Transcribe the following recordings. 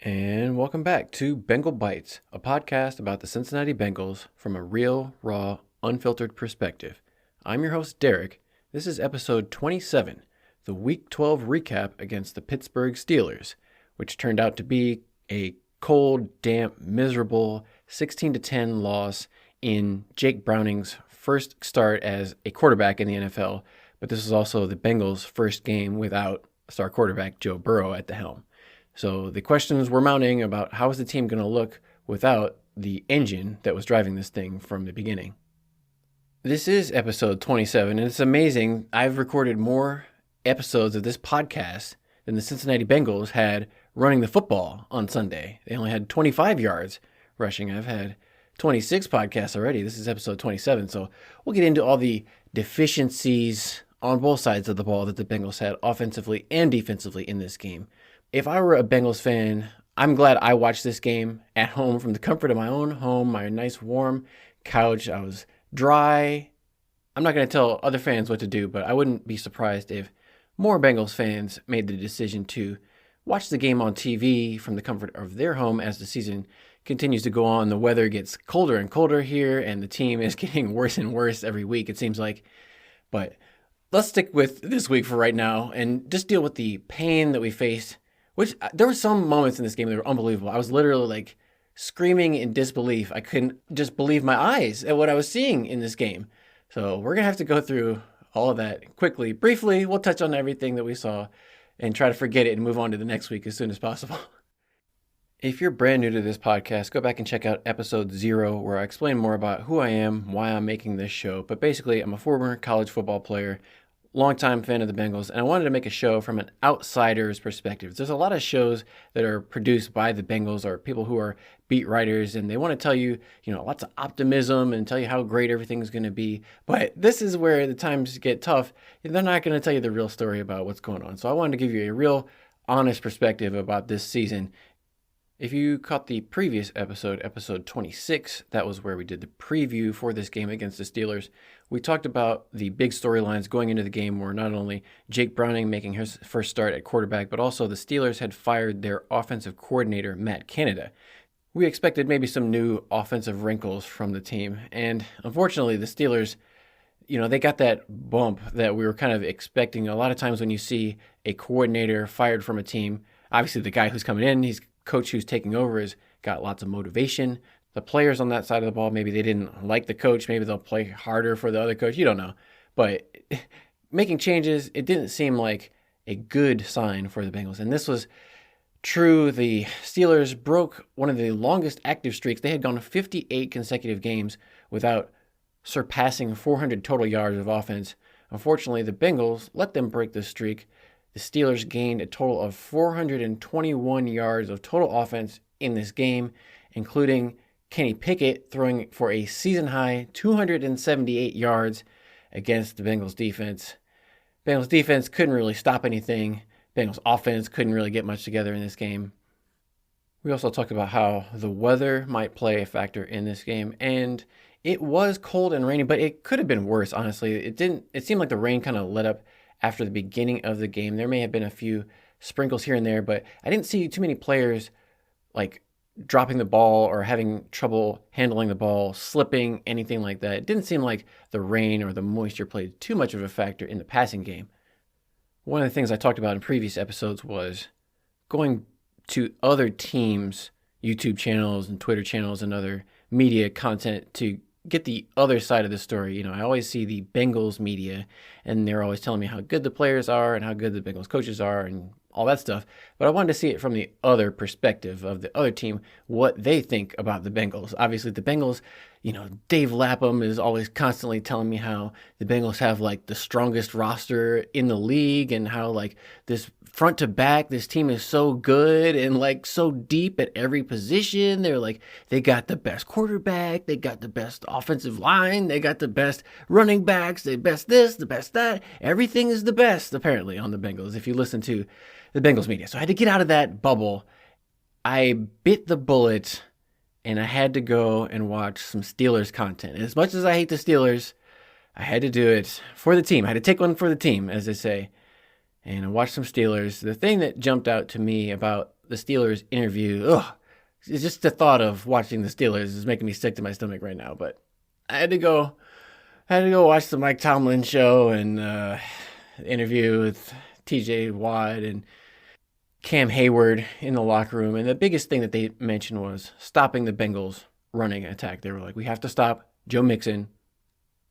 And welcome back to Bengal Bites, a podcast about the Cincinnati Bengals from a real, raw, unfiltered perspective. I'm your host, Derek. This is episode 27, the Week 12 recap against the Pittsburgh Steelers, which turned out to be a cold, damp, miserable 16-10 loss in Jake Browning's first start as a quarterback in the NFL, but this was also the Bengals' first game without star quarterback Joe Burrow at the helm. So the questions were mounting about how is the team going to look without the engine that was driving this thing from the beginning. This is episode 27, and it's amazing. I've recorded more episodes of this podcast than the Cincinnati Bengals had running the football on Sunday. They only had 25 yards rushing. I've had 26 podcasts already. This is episode 27, so we'll get into all the deficiencies on both sides of the ball that the Bengals had offensively and defensively in this game. If I were a Bengals fan, I'm glad I watched this game at home from the comfort of my own home, my nice warm couch. I was dry. I'm not going to tell other fans what to do, but I wouldn't be surprised if more Bengals fans made the decision to watch the game on TV from the comfort of their home as the season continues to go on. The weather gets colder and colder here, and the team is getting worse and worse every week, it seems like. But let's stick with this week for right now and just deal with the pain that we faced. Which there were some moments in this game that were unbelievable. I was literally like screaming in disbelief. I couldn't just believe my eyes at what I was seeing in this game. So we're going to have to go through all of that quickly. Briefly, we'll touch on everything that we saw and try to forget it and move on to the next week as soon as possible. If you're brand new to this podcast, go back and check out episode 0 where I explain more about who I am, why I'm making this show. But basically, I'm a former college football player, longtime fan of the Bengals, and I wanted to make a show from an outsider's perspective. There's a lot of shows that are produced by the Bengals or people who are beat writers, and they want to tell you, lots of optimism and tell you how great everything's going to be. But this is where the times get tough. They're not going to tell you the real story about what's going on. So I wanted to give you a real honest perspective about this season. If you caught the previous episode 26, that was where we did the preview for this game against the Steelers. We talked about the big storylines going into the game where not only Jake Browning making his first start at quarterback, but also the Steelers had fired their offensive coordinator, Matt Canada. We expected maybe some new offensive wrinkles from the team, and unfortunately the Steelers, they got that bump that we were kind of expecting. A lot of times when you see a coordinator fired from a team, obviously the guy who's coming in, he's coach who's taking over has got lots of motivation. The players on that side of the ball, maybe they didn't like the coach. Maybe they'll play harder for the other coach. You don't know. But making changes, it didn't seem like a good sign for the Bengals. And this was true. The Steelers broke one of the longest active streaks. They had gone 58 consecutive games without surpassing 400 total yards of offense. Unfortunately, the Bengals let them break this streak. The Steelers gained a total of 421 yards of total offense in this game, including Kenny Pickett throwing for a season-high 278 yards against the Bengals defense. Bengals defense couldn't really stop anything. Bengals offense couldn't really get much together in this game. We also talked about how the weather might play a factor in this game, and it was cold and rainy, but it could have been worse, honestly. It seemed like the rain kind of let up after the beginning of the game. There may have been a few sprinkles here and there, but I didn't see too many players like dropping the ball or having trouble handling the ball, slipping, anything like that. It didn't seem like the rain or the moisture played too much of a factor in the passing game. One of the things I talked about in previous episodes was going to other teams' YouTube channels and Twitter channels and other media content to get the other side of the story. I always see the Bengals media, and they're always telling me how good the players are and how good the Bengals coaches are and all that stuff. But I wanted to see it from the other perspective of the other team, what they think about the Bengals. Obviously, the Bengals, Dave Lapham is always constantly telling me how the Bengals have like the strongest roster in the league and how like this front to back, this team is so good and like so deep at every position. They're like, they got the best quarterback, they got the best offensive line, they got the best running backs, the best this, the best that. Everything is the best, apparently, on the Bengals, if you listen to the Bengals media. So I had to get out of that bubble. I bit the bullet and I had to go and watch some Steelers content. And as much as I hate the Steelers, I had to do it for the team. I had to take one for the team, as they say. And I watched some Steelers. The thing that jumped out to me about the Steelers interview. Ugh, it's just the thought of watching the Steelers is making me sick to my stomach right now. But I had to go watch the Mike Tomlin show and interview with T.J. Watt and Cam Hayward in the locker room. And the biggest thing that they mentioned was stopping the Bengals running attack. They were like, we have to stop Joe Mixon,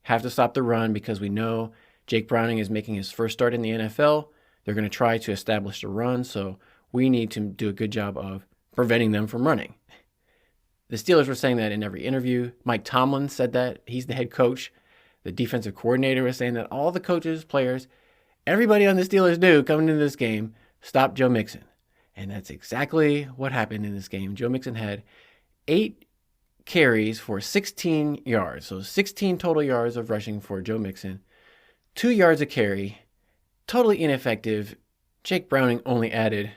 have to stop the run because we know Jake Browning is making his first start in the NFL. They're going to try to establish the run, so we need to do a good job of preventing them from running. The Steelers were saying that in every interview. Mike Tomlin said that. He's the head coach. The defensive coordinator was saying that. All the coaches, players, everybody on the Steelers knew coming into this game, stop Joe Mixon. And that's exactly what happened in this game. Joe Mixon had 8 carries for 16 yards. So 16 total yards of rushing for Joe Mixon. 2 yards a carry. Totally ineffective. Jake Browning only added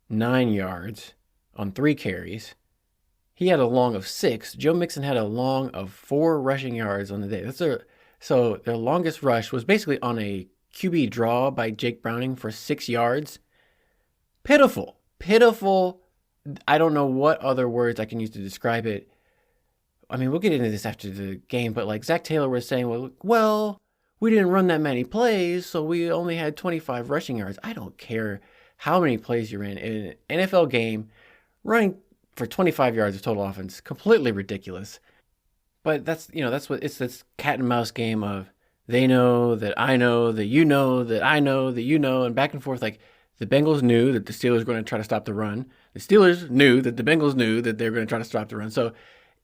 9 yards on 3 carries. He had a long of 6. Joe Mixon had a long of 4 rushing yards on the day. So their longest rush was basically on a QB draw by Jake Browning for 6 yards. Pitiful. I don't know what other words I can use to describe it. I mean, we'll get into this after the game, but like Zach Taylor was saying, well, we didn't run that many plays, so we only had 25 rushing yards. I don't care how many plays you're in. In an NFL game, running for 25 yards of total offense, completely ridiculous. But that's what it's this cat and mouse game of they know that I know that you know that I know that you know, and back and forth. Like the Bengals knew that the Steelers were going to try to stop the run. The Steelers knew that the Bengals knew that they were going to try to stop the run. So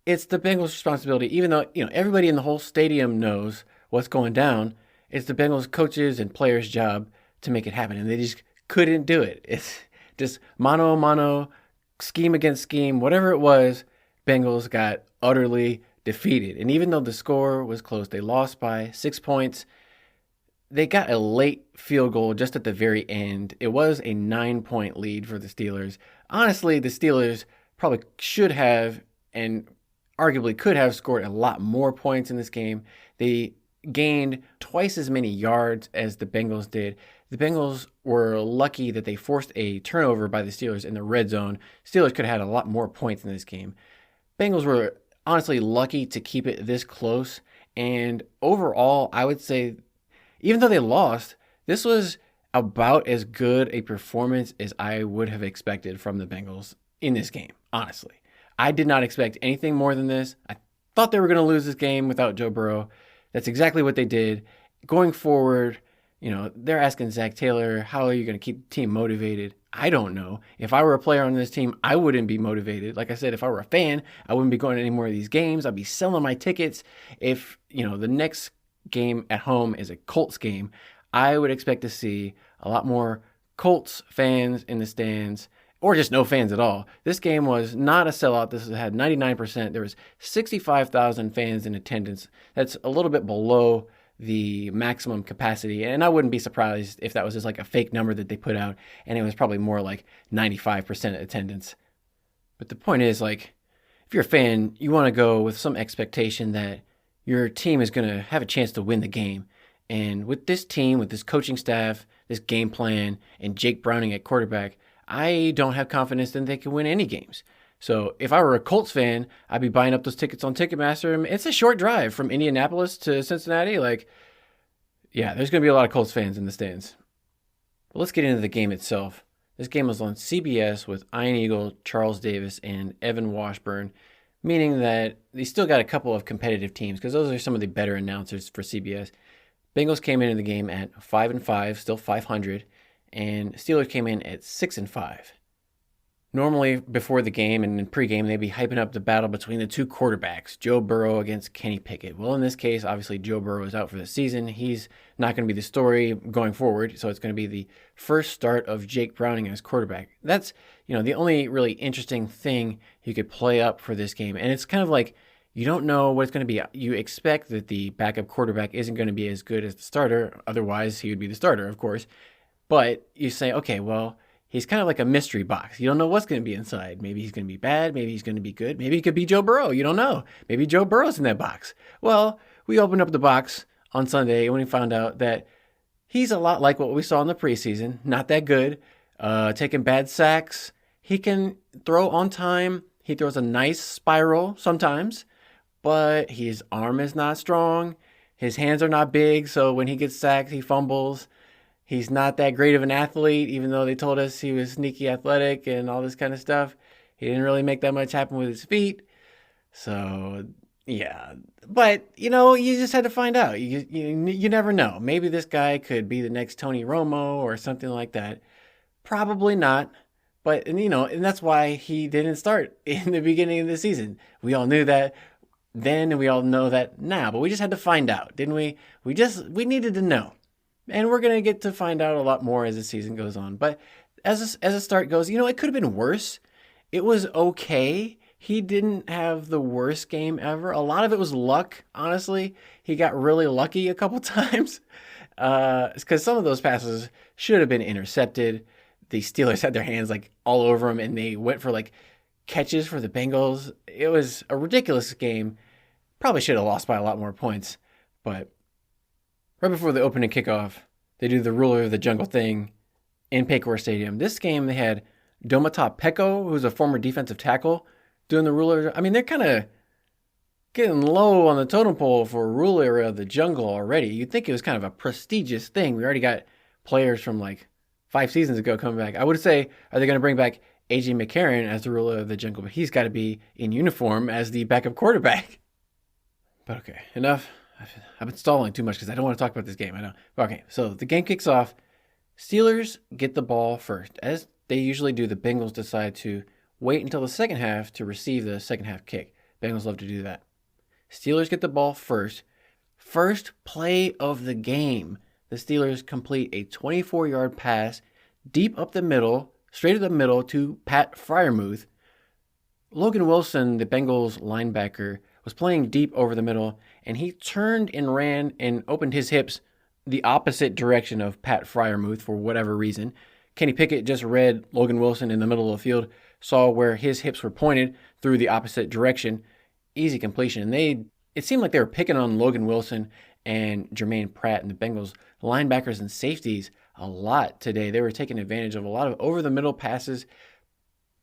it's the Bengals' responsibility, even though everybody in the whole stadium knows what's going down. It's the Bengals coaches and players' job to make it happen, and they just couldn't do it. It's just mano a mano, scheme against scheme, whatever it was. Bengals got utterly defeated, and even though the score was close, they lost by 6 points. They got a late field goal just at the very end. It was a 9-point lead for the Steelers. Honestly, the Steelers probably should have and arguably could have scored a lot more points in this game. They gained twice as many yards as the Bengals did. The Bengals were lucky that they forced a turnover by the Steelers in the red zone. Steelers could have had a lot more points in this game. Bengals were honestly lucky to keep it this close. And overall, I would say, even though they lost, this was about as good a performance as I would have expected from the Bengals in this game, honestly. I did not expect anything more than this. I thought they were going to lose this game without Joe Burrow. That's exactly what they did. Going forward, they're asking Zach Taylor, how are you going to keep the team motivated? I don't know. If I were a player on this team, I wouldn't be motivated. Like I said, if I were a fan, I wouldn't be going to any more of these games. I'd be selling my tickets. If, the next game at home is a Colts game, I would expect to see a lot more Colts fans in the stands, or just no fans at all. This game was not a sellout. This had 99%. There was 65,000 fans in attendance. That's a little bit below the maximum capacity, and I wouldn't be surprised if that was just like a fake number that they put out, and it was probably more like 95% attendance. But the point is, like, if you're a fan, you want to go with some expectation that your team is going to have a chance to win the game. And with this team, with this coaching staff, this game plan, and Jake Browning at quarterback, I don't have confidence that they can win any games. So if I were a Colts fan, I'd be buying up those tickets on Ticketmaster. It's a short drive from Indianapolis to Cincinnati. There's going to be a lot of Colts fans in the stands. But let's get into the game itself. This game was on CBS with Ian Eagle, Charles Davis, and Evan Washburn, meaning that they still got a couple of competitive teams because those are some of the better announcers for CBS. Bengals came into the game at 5-5, still 500, and Steelers came in at 6-5. Normally, before the game and in pregame, they'd be hyping up the battle between the two quarterbacks, Joe Burrow against Kenny Pickett. Well, in this case, obviously, Joe Burrow is out for the season. He's not going to be the story going forward, so it's going to be the first start of Jake Browning as quarterback. That's, the only really interesting thing you could play up for this game. And it's kind of like you don't know what it's going to be. You expect that the backup quarterback isn't going to be as good as the starter. Otherwise, he would be the starter, of course. But you say, okay, well, he's kind of like a mystery box. You don't know what's going to be inside. Maybe he's going to be bad. Maybe he's going to be good. Maybe he could be Joe Burrow. You don't know. Maybe Joe Burrow's in that box. Well, we opened up the box on Sunday when we found out that he's a lot like what we saw in the preseason. Not that good. Taking bad sacks. He can throw on time. He throws a nice spiral sometimes, but his arm is not strong. His hands are not big, so when he gets sacked, he fumbles. He's not that great of an athlete, even though they told us he was sneaky athletic and all this kind of stuff. He didn't really make that much happen with his feet. So, yeah. But, you just had to find out. You never know. Maybe this guy could be the next Tony Romo or something like that. Probably not. But, and that's why he didn't start in the beginning of the season. We all knew that then, and we all know that now. But we just had to find out, didn't we? We needed to know. And we're going to get to find out a lot more as the season goes on. But as a start goes, it could have been worse. It was okay. He didn't have the worst game ever. A lot of it was luck, honestly. He got really lucky a couple times because some of those passes should have been intercepted. The Steelers had their hands all over him, and they went for catches for the Bengals. It was a ridiculous game. Probably should have lost by a lot more points. But right before the opening kickoff, they do the ruler of the jungle thing in Paycor Stadium. This game, they had Domata Peko, who's a former defensive tackle, doing the ruler. I mean, they're kind of getting low on the totem pole for ruler of the jungle already. You'd think it was kind of a prestigious thing. We already got players from 5 seasons ago coming back. I would say, are they going to bring back A.J. McCarron as the ruler of the jungle? But he's got to be in uniform as the backup quarterback. But okay, enough. I've been stalling too much because I don't want to talk about this game. I know. Okay, so the game kicks off. Steelers get the ball first. As they usually do, the Bengals decide to wait until the second half to receive the second half kick. Bengals love to do that. Steelers get the ball first. First play of the game. The Steelers complete a 24-yard pass deep up the middle, straight up the middle to Pat Freiermuth. Logan Wilson, the Bengals linebacker, was playing deep over the middle, and he turned and ran and opened his hips the opposite direction of Pat Freiermuth for whatever reason. Kenny Pickett just read Logan Wilson in the middle of the field, saw where his hips were pointed through the opposite direction. Easy completion. And it seemed like they were picking on Logan Wilson and Jermaine Pratt and the Bengals linebackers and safeties a lot today. They were taking advantage of a lot of over-the-middle passes.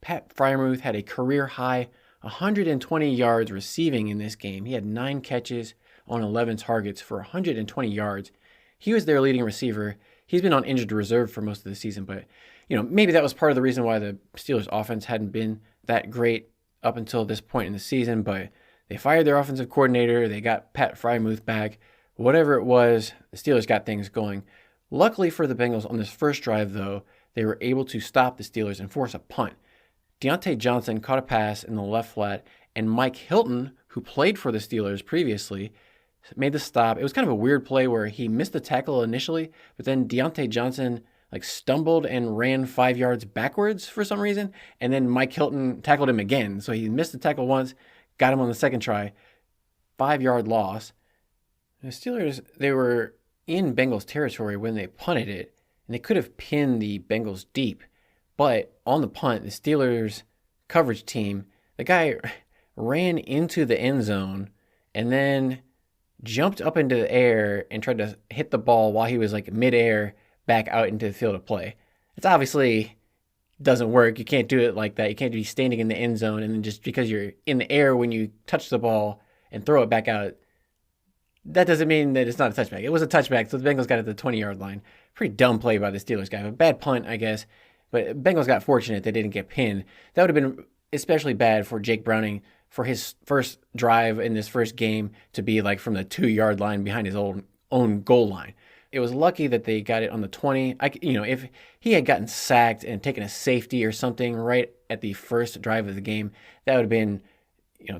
Pat Freiermuth had a career-high 120 yards receiving in this game. He had 9 catches on 11 targets for 120 yards. He was their leading receiver. He's been on injured reserve for most of the season, but maybe that was part of the reason why the Steelers' offense hadn't been that great up until this point in the season. But they fired their offensive coordinator. They got Pat Freiermuth back. Whatever it was, the Steelers got things going. Luckily for the Bengals on this first drive, though, they were able to stop the Steelers and force a punt. Deontay Johnson caught a pass in the left flat, and Mike Hilton, who played for the Steelers previously, made the stop. It was kind of a weird play where he missed the tackle initially, but then Deontay Johnson stumbled and ran 5 yards backwards for some reason, and then Mike Hilton tackled him again. So he missed the tackle once, got him on the second try, 5-yard loss. The Steelers, they were in Bengals territory when they punted it, and they could have pinned the Bengals deep. But on the punt, the Steelers coverage team, the guy ran into the end zone and then jumped up into the air and tried to hit the ball while he was midair back out into the field of play. It's obviously doesn't work. You can't do it like that. You can't be standing in the end zone and then just because you're in the air when you touch the ball and throw it back out, that doesn't mean that it's not a touchback. It was a touchback, so the Bengals got it at the 20-yard line. Pretty dumb play by the Steelers guy. A bad punt, I guess. But Bengals got fortunate they didn't get pinned. That would have been especially bad for Jake Browning for his first drive in this first game to be from the 2-yard line behind his own goal line. It was lucky that they got it on the 20. If he had gotten sacked and taken a safety or something right at the first drive of the game, that would have been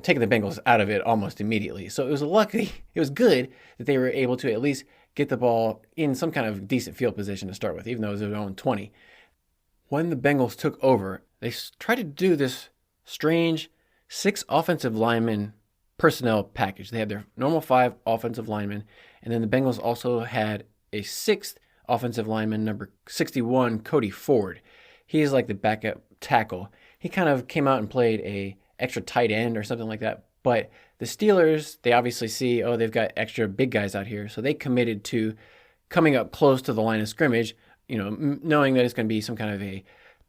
taking the Bengals out of it almost immediately. So it was good that they were able to at least get the ball in some kind of decent field position to start with, even though it was their own 20. When the Bengals took over, they tried to do this strange 6 offensive lineman personnel package. They had their normal 5 offensive linemen, and then the Bengals also had a 6th offensive lineman, number 61, Cody Ford. He's the backup tackle. He kind of came out and played a extra tight end or something like that. But the Steelers, they obviously see, they've got extra big guys out here, so they committed to coming up close to the line of scrimmage, knowing that it's going to be some kind of a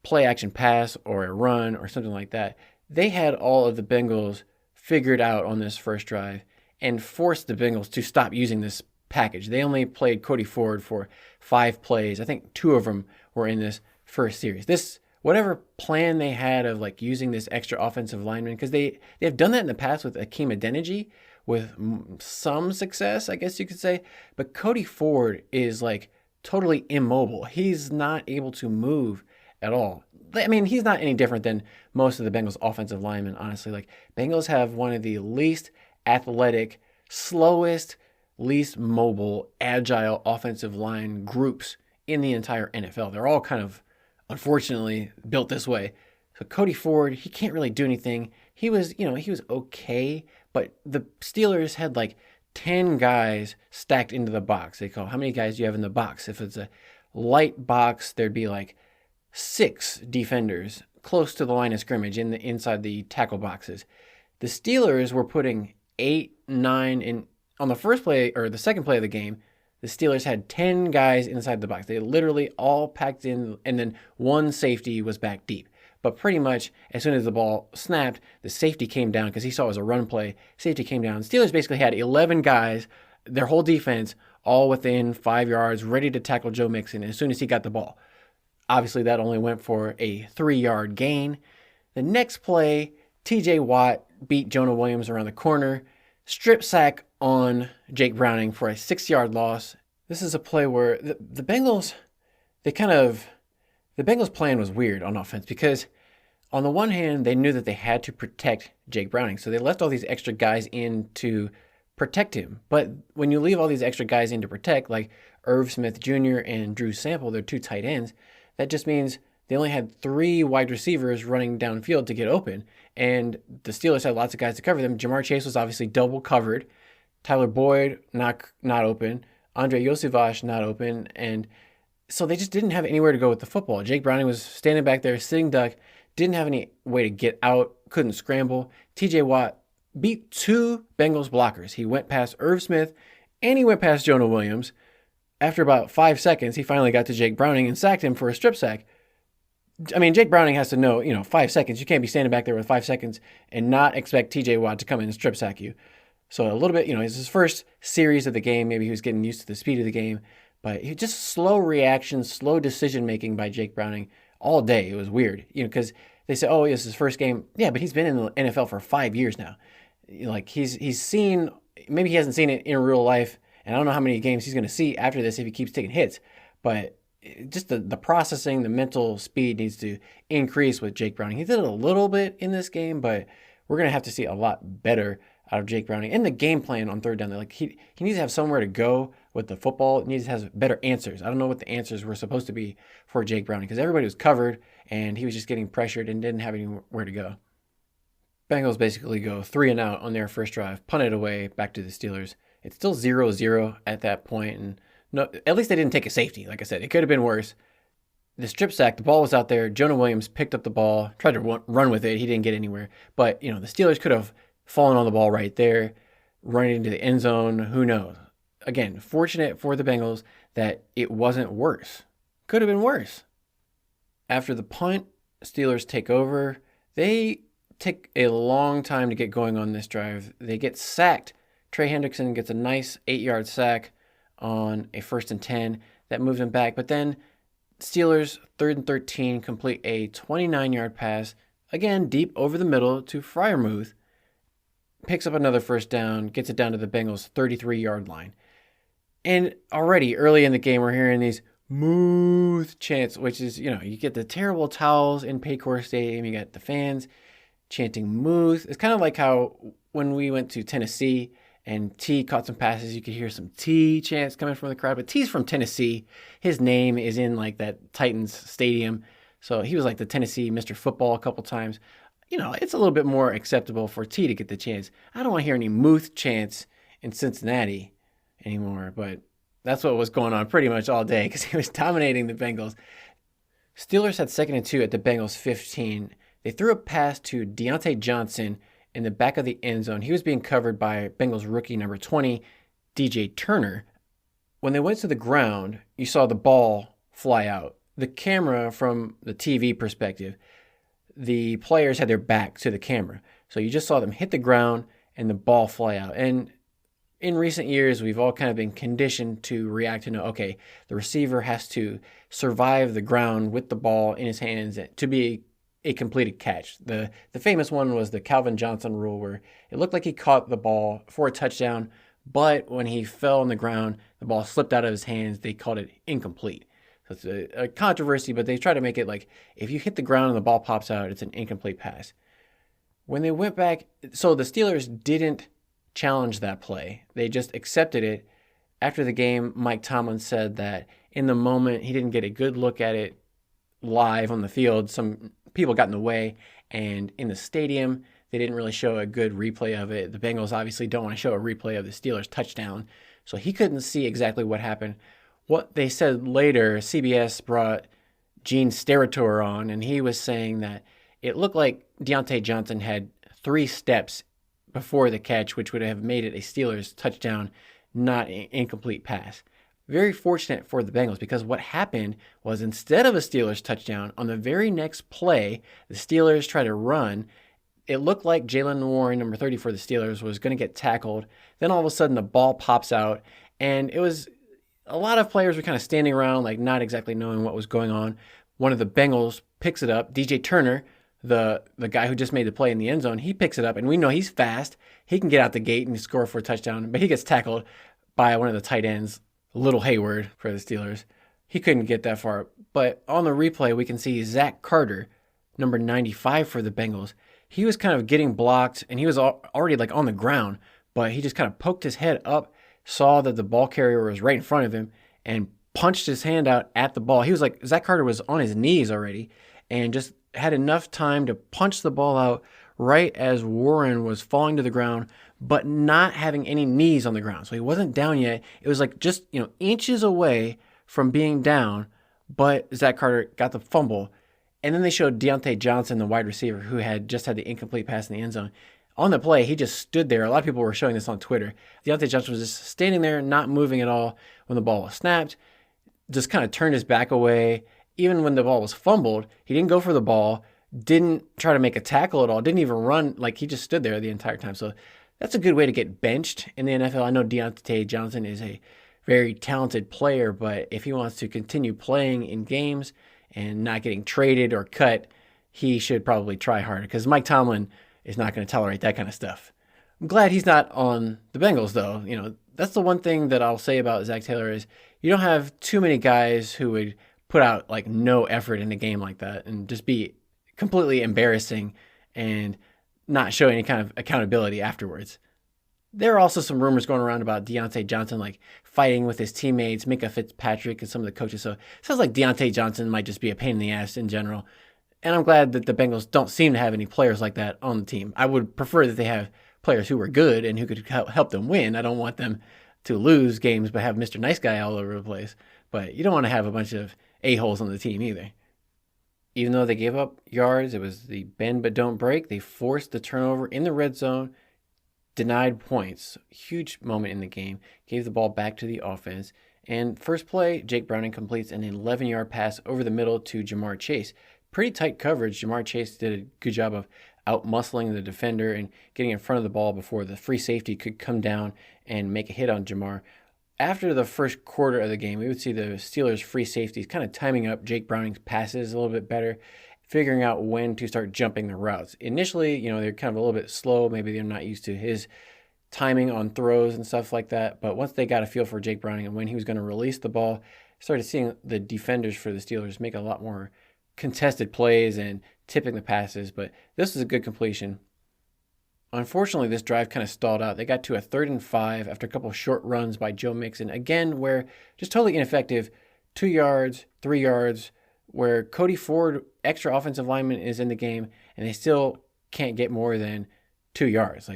play action pass or a run or something like that. They had all of the Bengals figured out on this first drive and forced the Bengals to stop using this package. They only played Cody Ford for 5 plays. I think 2 of them were in this first series. This whatever plan they had of like using this extra offensive lineman, because they have done that in the past with Akeem Adeniji with some success, I guess you could say. But Cody Ford is like totally immobile. He's not able to move at all. I mean, he's not any different than most of the Bengals offensive linemen, honestly. Like, Bengals have one of the least athletic, slowest, least mobile, agile offensive line groups in the entire NFL. They're all kind of, unfortunately, built this way. So Cody Ford, he can't really do anything. He was okay, but the Steelers had like 10 guys stacked into the box. They call, how many guys do you have in the box? If it's a light box, there'd be like 6 defenders close to the line of scrimmage inside the tackle boxes. The Steelers were putting 8, 9 in on the first play or the second play of the game. The Steelers had 10 guys inside the box. They literally all packed in, and then one safety was back deep. But pretty much as soon as the ball snapped, the safety came down because he saw it was a run play. Safety came down. Steelers basically had 11 guys, their whole defense, all within 5 yards, ready to tackle Joe Mixon as soon as he got the ball. Obviously, that only went for a 3-yard gain. The next play, TJ Watt beat Jonah Williams around the corner, strip sack on Jake Browning for a 6-yard loss. This is a play where the Bengals, the Bengals' plan was weird on offense because on the one hand, they knew that they had to protect Jake Browning. So they left all these extra guys in to protect him. But when you leave all these extra guys in to protect, like Irv Smith Jr. and Drew Sample, they're 2 tight ends, that just means they only had 3 wide receivers running downfield to get open. And the Steelers had lots of guys to cover them. Jamar Chase was obviously double covered. Tyler Boyd, not open. Andre Iosivas, not open. And so they just didn't have anywhere to go with the football. Jake Browning was standing back there, sitting duck, didn't have any way to get out, couldn't scramble. TJ Watt beat 2 Bengals blockers. He went past Irv Smith and he went past Jonah Williams. After about 5 seconds, he finally got to Jake Browning and sacked him for a strip sack. I mean, Jake Browning has to know, 5 seconds. You can't be standing back there with 5 seconds and not expect TJ Watt to come in and strip sack you. So a little bit, it's his first series of the game. Maybe he was getting used to the speed of the game. But he just slow reaction, slow decision-making by Jake Browning all day. It was weird, because they say, oh, it's his first game. Yeah, but he's been in the NFL for 5 years now. Like, he's seen, maybe he hasn't seen it in real life, and I don't know how many games he's going to see after this if he keeps taking hits. But just the processing, the mental speed needs to increase with Jake Browning. He did it a little bit in this game, but we're going to have to see a lot better out of Jake Browning. And the game plan on third down, like he needs to have somewhere to go with the football. He needs to have better answers. I don't know what the answers were supposed to be for Jake Browning because everybody was covered and he was just getting pressured and didn't have anywhere to go. Bengals basically go 3 and out on their first drive, punt it away back to the Steelers. It's still 0-0 at that point, and no, at least they didn't take a safety. Like I said, it could have been worse. The strip sack, the ball was out there. Jonah Williams picked up the ball, tried to run with it. He didn't get anywhere. But, the Steelers could have fallen on the ball right there, running into the end zone. Who knows? Again, fortunate for the Bengals that it wasn't worse. Could have been worse. After the punt, Steelers take over. They take a long time to get going on this drive. They get sacked. Trey Hendrickson gets a nice 8-yard sack on a 1st and 10. That moves them back. But then Steelers, 3rd and 13, complete a 29-yard pass, again, deep over the middle to Freiermuth. Picks up another first down, gets it down to the Bengals' 33-yard line. And already early in the game, we're hearing these Muth chants, which is, you get the terrible towels in Paycor Stadium. You got the fans chanting Muth. It's kind of like how when we went to Tennessee and T caught some passes, you could hear some T chants coming from the crowd. But T's from Tennessee. His name is in like that Titans stadium. So he was like the Tennessee Mr. Football a couple times. It's a little bit more acceptable for T to get the chance. I don't want to hear any Muth chants in Cincinnati anymore, but that's what was going on pretty much all day because he was dominating the Bengals. Steelers had 2nd and 2 at the Bengals 15. They threw a pass to Deontay Johnson in the back of the end zone. He was being covered by Bengals rookie number 20, DJ Turner. When they went to the ground, you saw the ball fly out. the camera from the TV perspective, the players had their back to the camera. So you just saw them hit the ground and the ball fly out. And in recent years, we've all kind of been conditioned to react to know, okay, the receiver has to survive the ground with the ball in his hands to be a completed catch. The famous one was the Calvin Johnson rule, where it looked like he caught the ball for a touchdown, but when he fell on the ground, the ball slipped out of his hands. They called it incomplete. So it's a controversy, but they try to make it like if you hit the ground and the ball pops out, it's an incomplete pass. When they went back, so the Steelers didn't challenge that play. They just accepted it. After the game, Mike Tomlin said that in the moment, he didn't get a good look at it live on the field. Some people got in the way, and in the stadium, they didn't really show a good replay of it. The Bengals obviously don't want to show a replay of the Steelers' touchdown, so he couldn't see exactly what happened. What they said later, CBS brought Gene Steratore on, and he was saying that it looked like Deontay Johnson had 3 steps before the catch, which would have made it a Steelers touchdown, not an incomplete pass. Very fortunate for the Bengals, because what happened was instead of a Steelers touchdown, on the very next play, the Steelers tried to run. It looked like Jaylen Warren, number 30 for the Steelers, was going to get tackled. Then all of a sudden the ball pops out, and it was a lot of players were kind of standing around, like not exactly knowing what was going on. One of the Bengals picks it up. DJ Turner, the guy who just made the play in the end zone, he picks it up, and we know he's fast. He can get out the gate and score for a touchdown, but he gets tackled by one of the tight ends, Little Hayward for the Steelers. He couldn't get that far. But on the replay, we can see Zach Carter, number 95 for the Bengals. He was kind of getting blocked, and he was already like on the ground, but he just kind of poked his head up, saw that the ball carrier was right in front of him, and punched his hand out at the ball. He was like, Zach Carter was on his knees already, and just had enough time to punch the ball out right as Warren was falling to the ground, but not having any knees on the ground. So he wasn't down yet. It was like just, inches away from being down, but Zach Carter got the fumble. And then they showed Deontay Johnson, the wide receiver, who had just had the incomplete pass in the end zone. On the play, he just stood there. A lot of people were showing this on Twitter. Deontay Johnson was just standing there, not moving at all when the ball was snapped, just kind of turned his back away. Even when the ball was fumbled, he didn't go for the ball, didn't try to make a tackle at all, didn't even run. Like, he just stood there the entire time. So that's a good way to get benched in the NFL. I know Deontay Johnson is a very talented player, but if he wants to continue playing in games and not getting traded or cut, he should probably try harder, because Mike Tomlin is not going to tolerate that kind of stuff. I'm glad he's not on the Bengals, though. That's the one thing that I'll say about Zach Taylor is you don't have too many guys who would put out like no effort in a game like that and just be completely embarrassing and not show any kind of accountability afterwards. There are also some rumors going around about Deontay Johnson like fighting with his teammates, Micah Fitzpatrick, and some of the coaches. So it sounds like Deontay Johnson might just be a pain in the ass in general. And I'm glad that the Bengals don't seem to have any players like that on the team. I would prefer that they have players who were good and who could help them win. I don't want them to lose games but have Mr. Nice Guy all over the place. But you don't want to have a bunch of a-holes on the team either. Even though they gave up yards, it was the bend but don't break. They forced the turnover in the red zone, denied points. Huge moment in the game. Gave the ball back to the offense. And first play, Jake Browning completes an 11-yard pass over the middle to Jamar Chase. Pretty tight coverage. Jamar Chase did a good job of out-muscling the defender and getting in front of the ball before the free safety could come down and make a hit on Jamar. After the first quarter of the game, we would see the Steelers' free safeties kind of timing up Jake Browning's passes a little bit better, figuring out when to start jumping the routes. Initially, they're kind of a little bit slow. Maybe they're not used to his timing on throws and stuff like that. But once they got a feel for Jake Browning and when he was going to release the ball, started seeing the defenders for the Steelers make a lot more contested plays and tipping the passes. But this was a good completion. Unfortunately, this drive kind of stalled out. They got to a 3rd and 5 after a couple of short runs by Joe Mixon. Again, where just totally ineffective. 2 yards, 3 yards, where Cody Ford, extra offensive lineman, is in the game, and they still can't get more than 2 yards.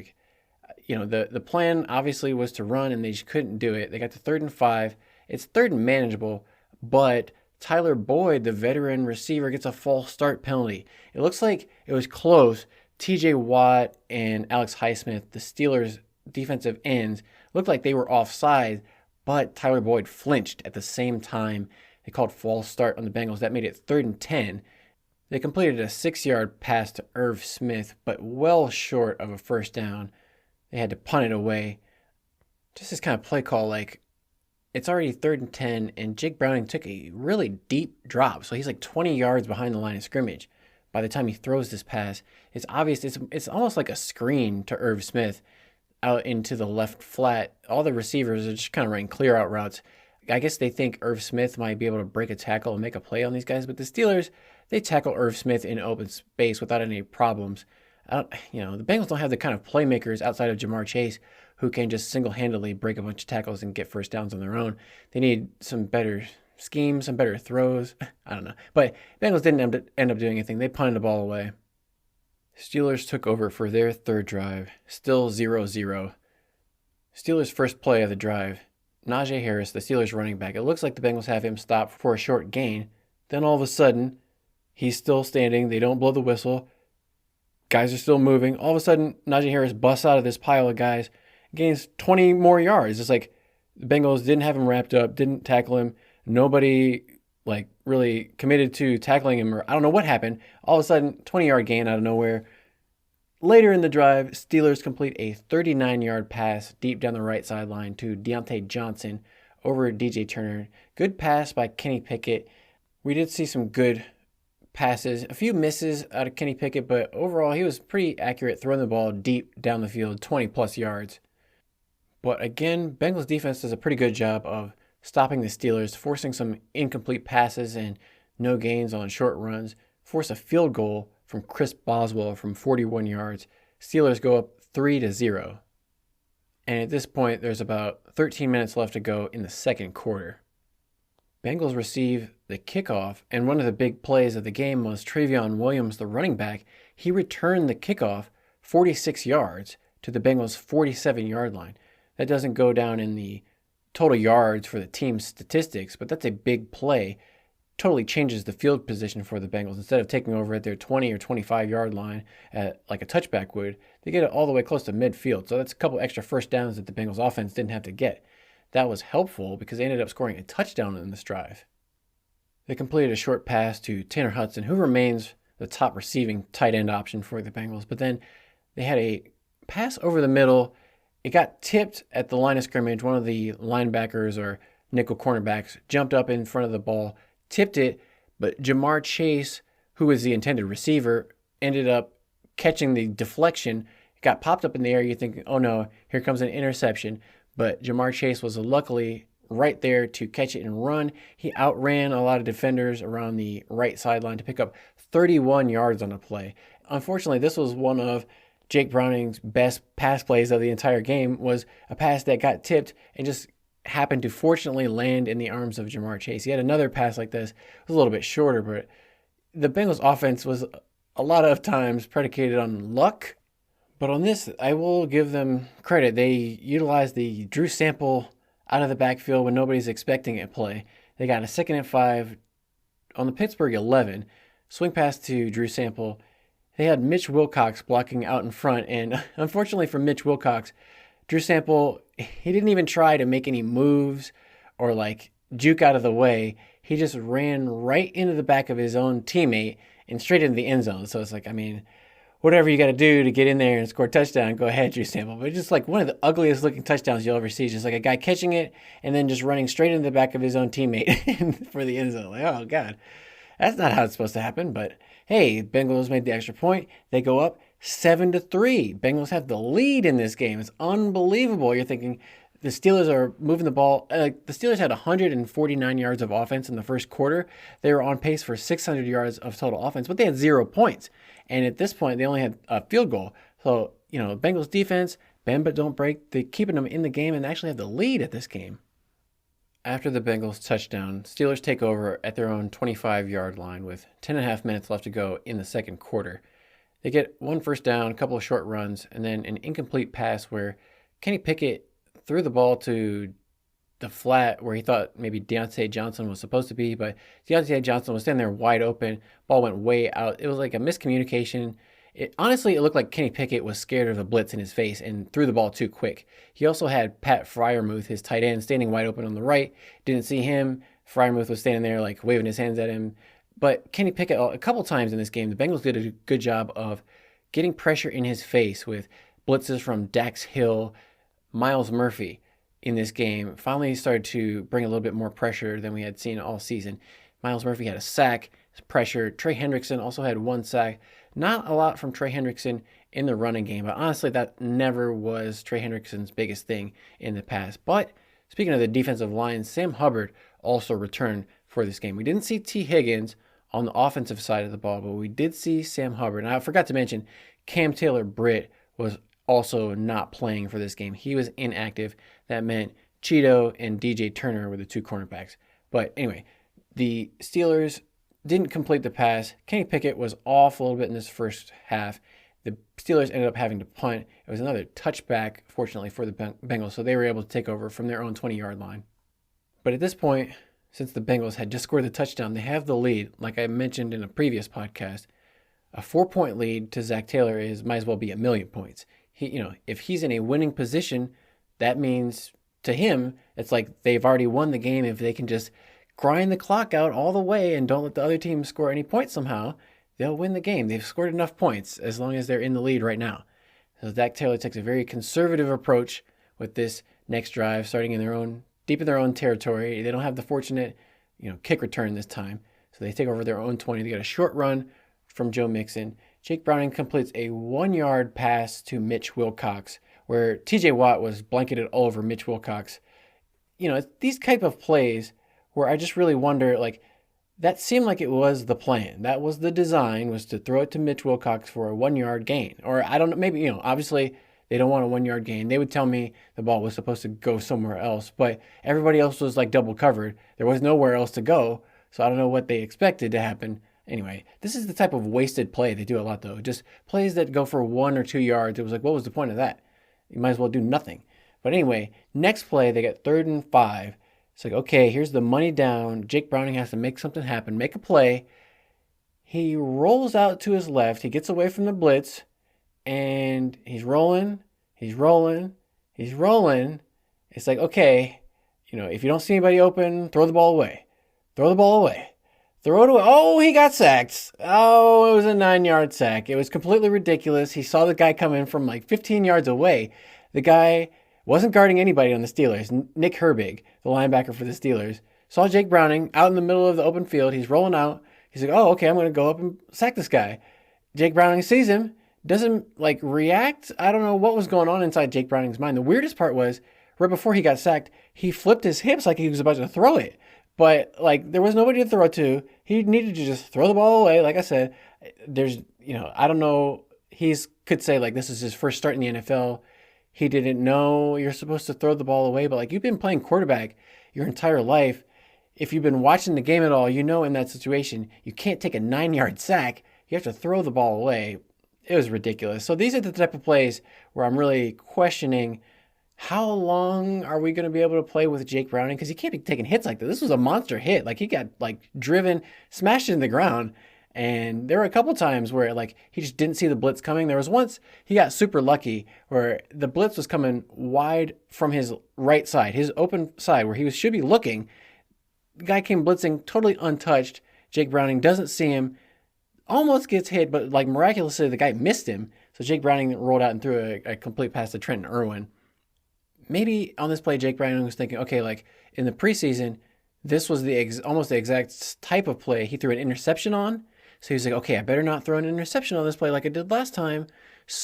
The plan obviously was to run, and they just couldn't do it. They got to 3rd and 5. It's 3rd and manageable, but Tyler Boyd, the veteran receiver, gets a false start penalty. It looks like it was close. TJ Watt and Alex Highsmith, the Steelers' defensive ends, looked like they were offside, but Tyler Boyd flinched at the same time. They called false start on the Bengals. That made it 3rd and 10. They completed a 6-yard pass to Irv Smith, but well short of a first down. They had to punt it away. Just this kind of play call, like, it's already 3rd and 10, and Jake Browning took a really deep drop. So he's like 20 yards behind the line of scrimmage. By the time he throws this pass, it's obvious it's almost like a screen to Irv Smith out into the left flat. All the receivers are just kind of running clear out routes. I guess they think Irv Smith might be able to break a tackle and make a play on these guys, but the Steelers, they tackle Irv Smith in open space without any problems. The Bengals don't have the kind of playmakers outside of Jamar Chase who can just single-handedly break a bunch of tackles and get first downs on their own. They need some better schemes, some better throws. I don't know. But Bengals didn't end up doing anything. They punted the ball away. Steelers took over for their third drive, still 0-0. Steelers' first play of the drive, Najee Harris, the Steelers running back. It looks like the Bengals have him stopped for a short gain. Then all of a sudden, he's still standing. They don't blow the whistle. Guys are still moving. All of a sudden, Najee Harris busts out of this pile of guys, gains 20 more yards. It's like the Bengals didn't have him wrapped up, didn't tackle him. Nobody really committed to tackling him, or I don't know what happened. All of a sudden, 20-yard gain out of nowhere. Later in the drive, Steelers complete a 39-yard pass deep down the right sideline to Deontay Johnson over DJ Turner. Good pass by Kenny Pickett. We did see some good passes, a few misses out of Kenny Pickett, but overall he was pretty accurate throwing the ball deep down the field, 20-plus yards. But again, Bengals defense does a pretty good job of stopping the Steelers, forcing some incomplete passes and no gains on short runs, force a field goal from Chris Boswell from 41 yards. Steelers go up 3-0. And at this point, there's about 13 minutes left to go in the second quarter. Bengals receive the kickoff, and one of the big plays of the game was Travion Williams, the running back. He returned the kickoff 46 yards to the Bengals' 47-yard line. That doesn't go down in the total yards for the team's statistics, but that's a big play. Totally changes the field position for the Bengals. Instead of taking over at their 20 or 25-yard line like a touchback would, they get it all the way close to midfield. So that's a couple extra first downs that the Bengals offense didn't have to get. That was helpful because they ended up scoring a touchdown in this drive. They completed a short pass to Tanner Hudson, who remains the top receiving tight end option for the Bengals. But then they had a pass over the middle. It got tipped at the line of scrimmage. One of the linebackers or nickel cornerbacks jumped up in front of the ball, tipped it, but Jamar Chase, who was the intended receiver, ended up catching the deflection. It got popped up in the air. You're thinking, oh no, here comes an interception. But Jamar Chase was luckily right there to catch it and run. He outran a lot of defenders around the right sideline to pick up 31 yards on the play. Unfortunately, this was one of Jake Browning's best pass plays of the entire game. Was a pass that got tipped and just happened to fortunately land in the arms of Jamar Chase. He had another pass like this. It was a little bit shorter, but the Bengals offense was a lot of times predicated on luck. But on this, I will give them credit. They utilized the Drew Sample out of the backfield when nobody's expecting it play. They got a 2nd and 5 on the Pittsburgh 11. Swing pass to Drew Sample. They had Mitch Wilcox blocking out in front. And unfortunately for Mitch Wilcox, Drew Sample, he didn't even try to make any moves or juke out of the way. He just ran right into the back of his own teammate and straight into the end zone. So it's whatever you got to do to get in there and score a touchdown, go ahead, Drew Sample. But it's just one of the ugliest looking touchdowns you'll ever see. Just a guy catching it and then just running straight into the back of his own teammate for the end zone. Oh, God. That's not how it's supposed to happen. But, hey, Bengals made the extra point. They go up 7-3. Bengals have the lead in this game. It's unbelievable. You're thinking the Steelers are moving the ball. The Steelers had 149 yards of offense in the first quarter. They were on pace for 600 yards of total offense, but they had 0 points. And at this point, they only had a field goal. So, Bengals defense, bend but don't break. They're keeping them in the game and actually have the lead at this game. After the Bengals touchdown, Steelers take over at their own 25-yard line with 10.5 minutes left to go in the second quarter. They get one first down, a couple of short runs, and then an incomplete pass where Kenny Pickett threw the ball to the flat where he thought maybe Deontay Johnson was supposed to be, but Deontay Johnson was standing there wide open. Ball went way out. It was like a miscommunication. Honestly, it looked like Kenny Pickett was scared of a blitz in his face and threw the ball too quick. He also had Pat Freiermuth, his tight end, standing wide open on the right. Didn't see him. Freiermuth was standing there like waving his hands at him. But Kenny Pickett, a couple times in this game, the Bengals did a good job of getting pressure in his face with blitzes from Dax Hill, Miles Murphy in this game. Finally started to bring a little bit more pressure than we had seen all season. Miles Murphy had a sack, pressure. Trey Hendrickson also had 1 sack. Not a lot from Trey Hendrickson in the running game, but honestly, that never was Trey Hendrickson's biggest thing in the past. But speaking of the defensive line, Sam Hubbard also returned for this game. We didn't see T. Higgins on the offensive side of the ball, but we did see Sam Hubbard. And I forgot to mention, Cam Taylor-Britt was also not playing for this game. He was inactive. That meant Cheeto and DJ Turner were the 2 cornerbacks. But anyway, the Steelers didn't complete the pass. Kenny Pickett was off a little bit in this first half. The Steelers ended up having to punt. It was another touchback, fortunately, for the Bengals, so they were able to take over from their own 20-yard line. But at this point, since the Bengals had just scored the touchdown, they have the lead. Like I mentioned in a previous podcast, a 4-point lead to Zach Taylor might as well be 1,000,000 points. If he's in a winning position, that means to him, it's like they've already won the game. If they can just grind the clock out all the way and don't let the other team score any points somehow, they'll win the game. They've scored enough points as long as they're in the lead right now. So Zach Taylor takes a very conservative approach with this next drive, starting deep in their own territory. They don't have the fortunate, kick return this time. So they take over their own 20. They get a short run from Joe Mixon. Jake Browning completes a 1-yard pass to Mitch Wilcox, where TJ Watt was blanketed all over Mitch Wilcox. It's these type of plays where I just really wonder, that seemed like it was the plan. That was the design, was to throw it to Mitch Wilcox for a 1-yard gain. Or I don't know, maybe, obviously they don't want a 1-yard gain. They would tell me the ball was supposed to go somewhere else, but everybody else was double covered. There was nowhere else to go, so I don't know what they expected to happen. Anyway, this is the type of wasted play they do a lot, though. Just plays that go for 1 or 2 yards. It was what was the point of that? You might as well do nothing. But anyway, next play, they get 3rd and 5. It's okay, here's the money down. Jake Browning has to make something happen, make a play. He rolls out to his left. He gets away from the blitz, and he's rolling. It's okay, if you don't see anybody open, throw the ball away. Throw it away. Oh, he got sacked. Oh, it was a 9-yard sack. It was completely ridiculous. He saw the guy come in from 15 yards away. The guy wasn't guarding anybody on the Steelers. Nick Herbig, the linebacker for the Steelers, saw Jake Browning out in the middle of the open field. He's rolling out. He's oh, okay, I'm going to go up and sack this guy. Jake Browning sees him, doesn't react. I don't know what was going on inside Jake Browning's mind. The weirdest part was, right before he got sacked, he flipped his hips like he was about to throw it. But, there was nobody to throw it to. He needed to just throw the ball away. Like I said, there's, I don't know. He could say, this is his first start in the NFL. He didn't know you're supposed to throw the ball away. But, you've been playing quarterback your entire life. If you've been watching the game at all, in that situation, you can't take a 9-yard sack. You have to throw the ball away. It was ridiculous. So these are the type of plays where I'm really questioning, how long are we going to be able to play with Jake Browning? Because he can't be taking hits like this. This was a monster hit. He got driven, smashed into the ground. And there were a couple times where he just didn't see the blitz coming. There was once he got super lucky where the blitz was coming wide from his right side, his open side where he should be looking. The guy came blitzing totally untouched. Jake Browning doesn't see him, almost gets hit, but miraculously the guy missed him. So Jake Browning rolled out and threw a complete pass to Trenton Irwin. Maybe on this play, Jake Browning was thinking, okay, in the preseason, this was almost the exact type of play he threw an interception on. So he was okay, I better not throw an interception on this play like I did last time.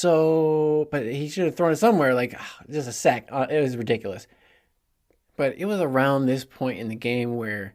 But he should have thrown it somewhere, just a sack. It was ridiculous. But it was around this point in the game where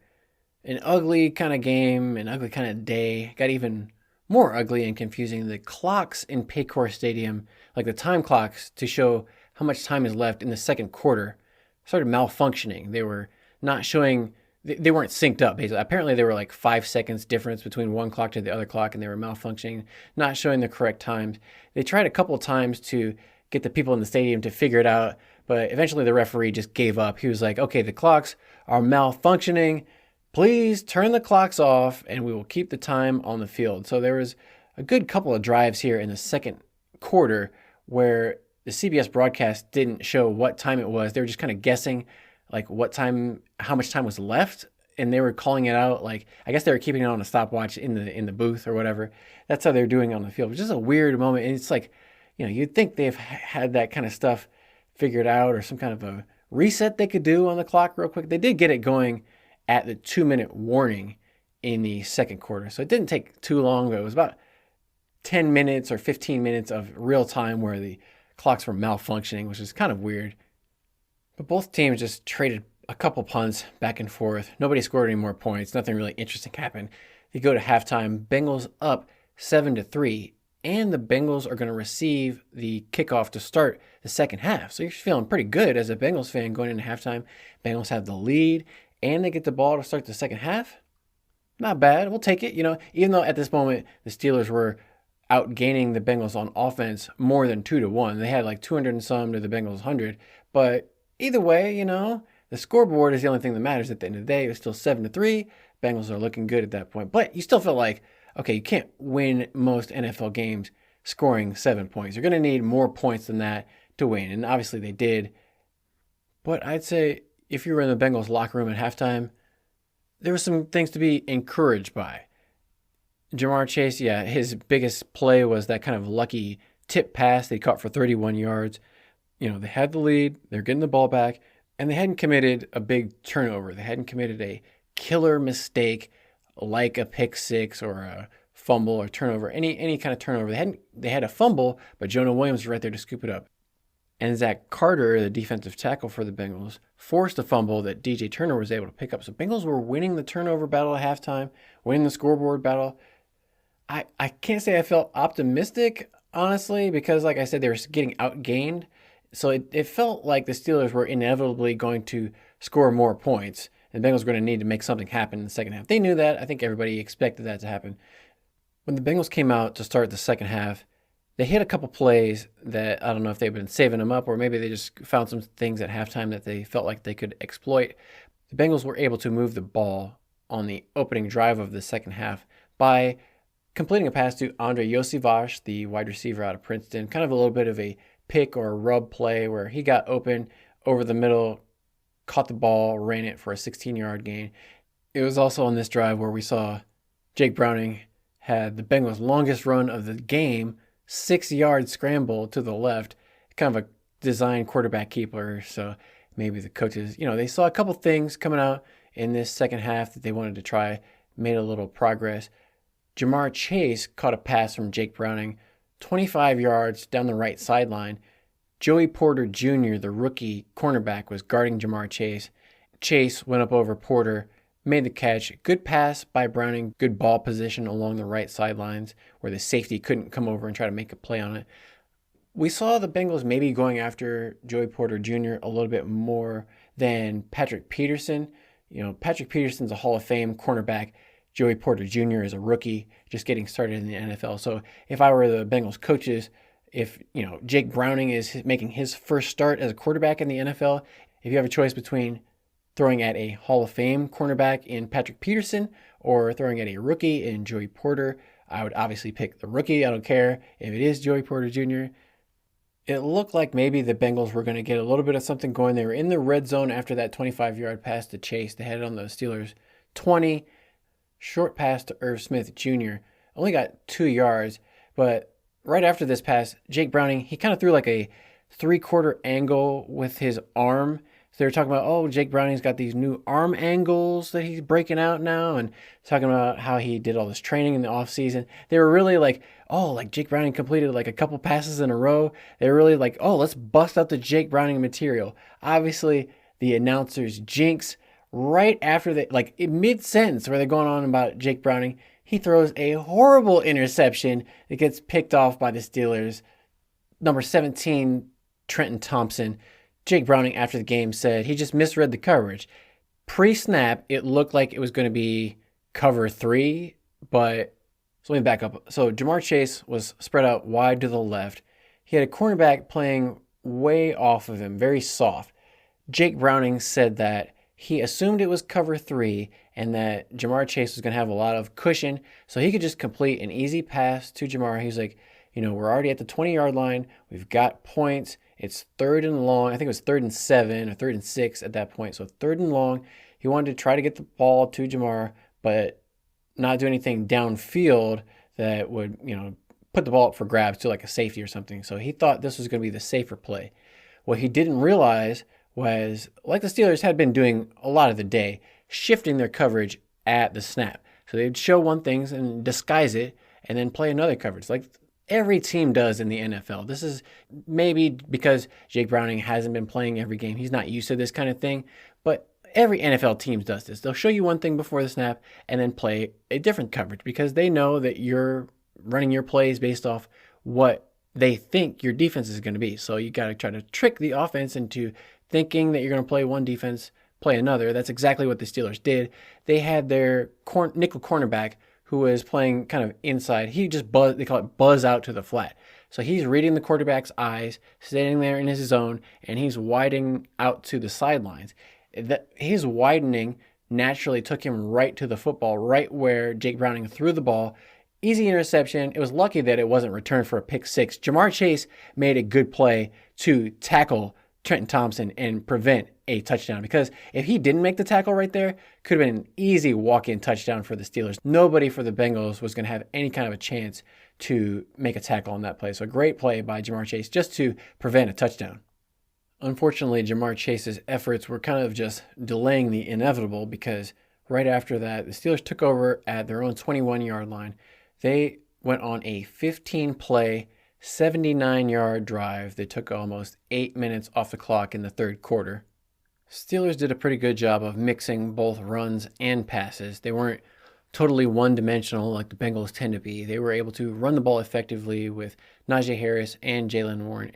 an ugly kind of game, an ugly kind of day got even more ugly and confusing. The clocks in Paycor Stadium, the time clocks to show how much time is left in the second quarter, started malfunctioning. They were not showing, they weren't synced up, basically. Apparently there were 5 seconds difference between one clock to the other clock, and they were malfunctioning, not showing the correct times. They tried a couple of times to get the people in the stadium to figure it out, but eventually the referee just gave up. He was okay, the clocks are malfunctioning. Please turn the clocks off, and we will keep the time on the field. So there was a good couple of drives here in the second quarter where the CBS broadcast didn't show what time it was. They were just kind of guessing what time, how much time was left. and they were calling it out. Like, I guess they were keeping it on a stopwatch in the booth or whatever. That's how they're doing it on the field, which is a weird moment. And it's like, you'd think they've had that kind of stuff figured out, or some kind of a reset they could do on the clock real quick. They did get it going at the 2-minute warning in the second quarter. So it didn't take too long, but it was about 10 minutes or 15 minutes of real time where the clocks were malfunctioning, which is kind of weird. But both teams just traded a couple punts back and forth. Nobody scored any more points. Nothing really interesting happened. You go to halftime, Bengals up 7-3, and the Bengals are going to receive the kickoff to start the second half. So you're feeling pretty good as a Bengals fan going into halftime. Bengals have the lead, and they get the ball to start the second half. Not bad. We'll take it. Even though at this moment the Steelers were outgaining the Bengals on offense more than 2-1. They had like 200 and some to the Bengals 100. But either way, the scoreboard is the only thing that matters at the end of the day. It was still 7-3. Bengals are looking good at that point. But you still feel like, okay, you can't win most NFL games scoring 7 points. You're going to need more points than that to win. And obviously they did. But I'd say if you were in the Bengals locker room at halftime, there were some things to be encouraged by. Ja'Marr Chase, his biggest play was that kind of lucky tip pass they caught for 31 yards. They had the lead, they're getting the ball back, and they hadn't committed a big turnover. They hadn't committed a killer mistake like a pick six or a fumble or turnover, any kind of turnover. They had a fumble, but Jonah Williams was right there to scoop it up. And Zach Carter, the defensive tackle for the Bengals, forced a fumble that DJ Turner was able to pick up. So Bengals were winning the turnover battle at halftime, winning the scoreboard battle. I can't say I felt optimistic, honestly, because like I said, they were getting outgained. So it felt like the Steelers were inevitably going to score more points, and the Bengals were going to need to make something happen in the second half. They knew that. I think everybody expected that to happen. When the Bengals came out to start the second half, they hit a couple plays that I don't know if they've been saving them up, or maybe they just found some things at halftime that they felt like they could exploit. The Bengals were able to move the ball on the opening drive of the second half by completing a pass to Andre Yosivas, the wide receiver out of Princeton. Kind of a little bit of a pick or a rub play where he got open over the middle, caught the ball, ran it for a 16-yard gain. It was also on this drive where we saw Jake Browning had the Bengals' longest run of the game, 6-yard scramble to the left, kind of a design quarterback keeper. So maybe the coaches, they saw a couple things coming out in this second half that they wanted to try, made a little progress. Ja'Marr Chase caught a pass from Jake Browning, 25 yards down the right sideline. Joey Porter Jr., the rookie cornerback, was guarding Ja'Marr Chase. Chase went up over Porter, made the catch. Good pass by Browning, good ball position along the right sidelines where the safety couldn't come over and try to make a play on it. We saw the Bengals maybe going after Joey Porter Jr. a little bit more than Patrick Peterson. Patrick Peterson's a Hall of Fame cornerback. Joey Porter Jr. is a rookie just getting started in the NFL. So if I were the Bengals coaches, if Jake Browning is making his first start as a quarterback in the NFL, if you have a choice between throwing at a Hall of Fame cornerback in Patrick Peterson or throwing at a rookie in Joey Porter, I would obviously pick the rookie. I don't care if it is Joey Porter Jr. It looked like maybe the Bengals were going to get a little bit of something going. They were in the red zone after that 25-yard pass to Chase. They had it on the Steelers 20. Short pass to Irv Smith Jr. Only got 2 yards, but right after this pass, Jake Browning, he kind of threw like a 3/4 angle with his arm. So they were talking about, Jake Browning's got these new arm angles that he's breaking out now, and talking about how he did all this training in the offseason. They were really like, Jake Browning completed like a couple passes in a row. They were really like, let's bust out the Jake Browning material. Obviously, the announcers jinx. Right after mid-sentence where they're going on about Jake Browning, he throws a horrible interception that gets picked off by the Steelers. Number 17, Trenton Thompson. Jake Browning, after the game, said he just misread the coverage. Pre-snap, it looked like it was going to be cover 3, but so let me back up. So Ja'Marr Chase was spread out wide to the left. He had a cornerback playing way off of him, very soft. Jake Browning said that he assumed it was cover 3 and that Ja'Marr Chase was going to have a lot of cushion, so he could just complete an easy pass to Ja'Marr. He's like, we're already at the 20-yard line. We've got points. It's 3rd and long. I think it was 3rd and 7 or 3rd and 6 at that point. So 3rd and long. He wanted to try to get the ball to Jamar, but not do anything downfield that would, put the ball up for grabs to like a safety or something. So he thought this was going to be the safer play. What he didn't realize was, like the Steelers had been doing a lot of the day, shifting their coverage at the snap. So they'd show one thing and disguise it and then play another coverage. Like every team does in the NFL. This is maybe because Jake Browning hasn't been playing every game. He's not used to this kind of thing. But every NFL team does this. They'll show you one thing before the snap and then play a different coverage because they know that you're running your plays based off what they think your defense is going to be. So you got to try to trick the offense into thinking that you're going to play one defense, play another. That's exactly what the Steelers did. They had their nickel cornerback who was playing kind of inside. He just they call it buzz out to the flat. So he's reading the quarterback's eyes, standing there in his zone, and he's widening out to the sidelines. His widening naturally took him right to the football, right where Jake Browning threw the ball. Easy interception. It was lucky that it wasn't returned for a pick six. Jamar Chase made a good play to tackle Trenton Thompson and prevent a touchdown, because if he didn't make the tackle right there, could have been an easy walk-in touchdown for the Steelers. Nobody for the Bengals was going to have any kind of a chance to make a tackle on that play. So a great play by Jamar Chase just to prevent a touchdown. Unfortunately, Jamar Chase's efforts were kind of just delaying the inevitable, because right after that, the Steelers took over at their own 21-yard line. They went on a 15-play, 79-yard drive that took almost 8 minutes off the clock in the third quarter. Steelers did a pretty good job of mixing both runs and passes. They weren't totally one-dimensional like the Bengals tend to be. They were able to run the ball effectively with Najee Harris and Jaylen Warren,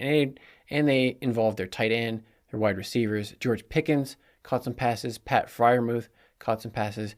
and they involved their tight end, their wide receivers. George Pickens caught some passes. Pat Freiermuth caught some passes.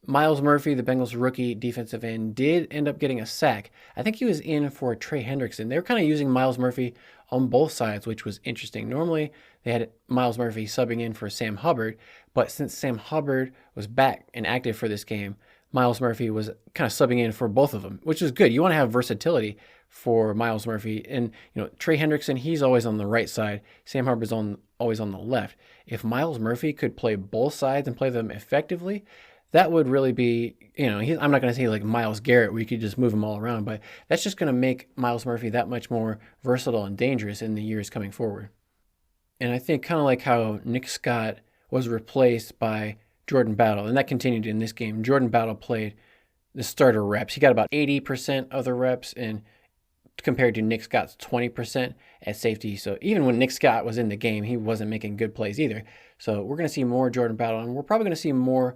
Myles Murphy, the Bengals rookie defensive end, did end up getting a sack. I think he was in for Trey Hendrickson. They were kind of using Myles Murphy on both sides, which was interesting. Normally, they had Myles Murphy subbing in for Sam Hubbard, but since Sam Hubbard was back and active for this game, Myles Murphy was kind of subbing in for both of them, which is good. You want to have versatility for Myles Murphy. And, Trey Hendrickson, he's always on the right side. Sam Hubbard's always on the left. If Myles Murphy could play both sides and play them effectively, that would really be, I'm not going to say like Myles Garrett where you could just move him all around, but that's just going to make Myles Murphy that much more versatile and dangerous in the years coming forward. And I think kind of like how Nick Scott was replaced by Jordan Battle, and that continued in this game. Jordan Battle played the starter reps. He got about 80% of the reps, and compared to Nick Scott's 20% at safety. So even when Nick Scott was in the game, he wasn't making good plays either. So we're going to see more Jordan Battle, and we're probably going to see more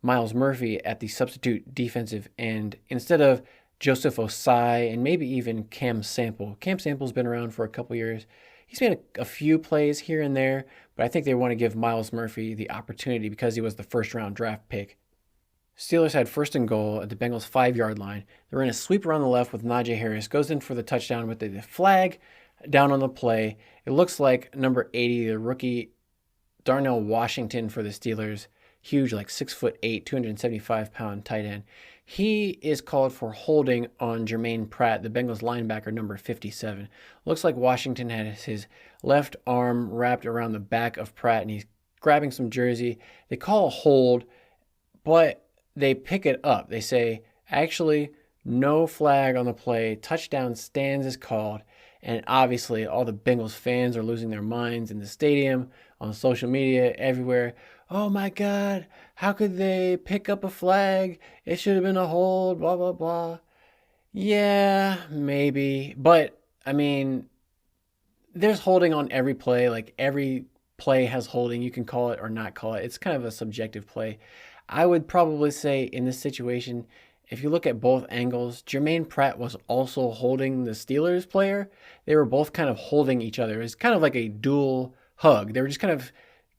Myles Murphy at the substitute defensive end instead of Joseph Osai and maybe even Cam Sample. Cam Sample's been around for a couple years. He's made a few plays here and there, but I think they want to give Myles Murphy the opportunity because he was the first-round draft pick. Steelers had first and goal at the Bengals' 5-yard line. They ran a sweep around the left with Najee Harris, goes in for the touchdown with the flag down on the play. It looks like number 80, the rookie Darnell Washington for the Steelers, huge, like 6'8", 275-pound tight end. He is called for holding on Jermaine Pratt, the Bengals linebacker, number 57. Looks like Washington has his left arm wrapped around the back of Pratt, and he's grabbing some jersey. They call a hold, but they pick it up. They say, actually, no flag on the play. Touchdown stands is called. And obviously, all the Bengals fans are losing their minds in the stadium, on social media, everywhere. Oh my God, how could they pick up a flag? It should have been a hold, blah, blah, blah. Yeah, maybe. But, there's holding on every play. Like, every play has holding. You can call it or not call it. It's kind of a subjective play. I would probably say in this situation, if you look at both angles, Jermaine Pratt was also holding the Steelers player. They were both kind of holding each other. It was kind of like a dual hug. They were just kind of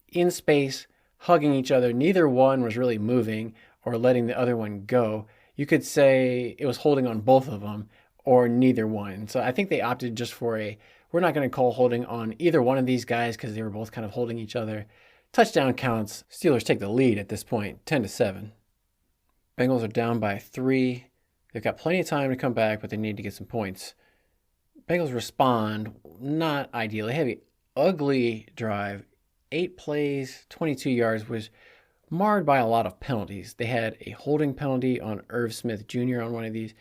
in space, hugging each other. Neither one was really moving or letting the other one go. You could say it was holding on both of them or neither one. So I think they opted just for we're not going to call holding on either one of these guys because they were both kind of holding each other. Touchdown counts. Steelers take the lead at this point, 10-7. Bengals are down by 3. They've got plenty of time to come back, but they need to get some points. Bengals respond, not ideal. They have an ugly drive. 8 plays, 22 yards, was marred by a lot of penalties. They had a holding penalty on Irv Smith Jr. on one of these.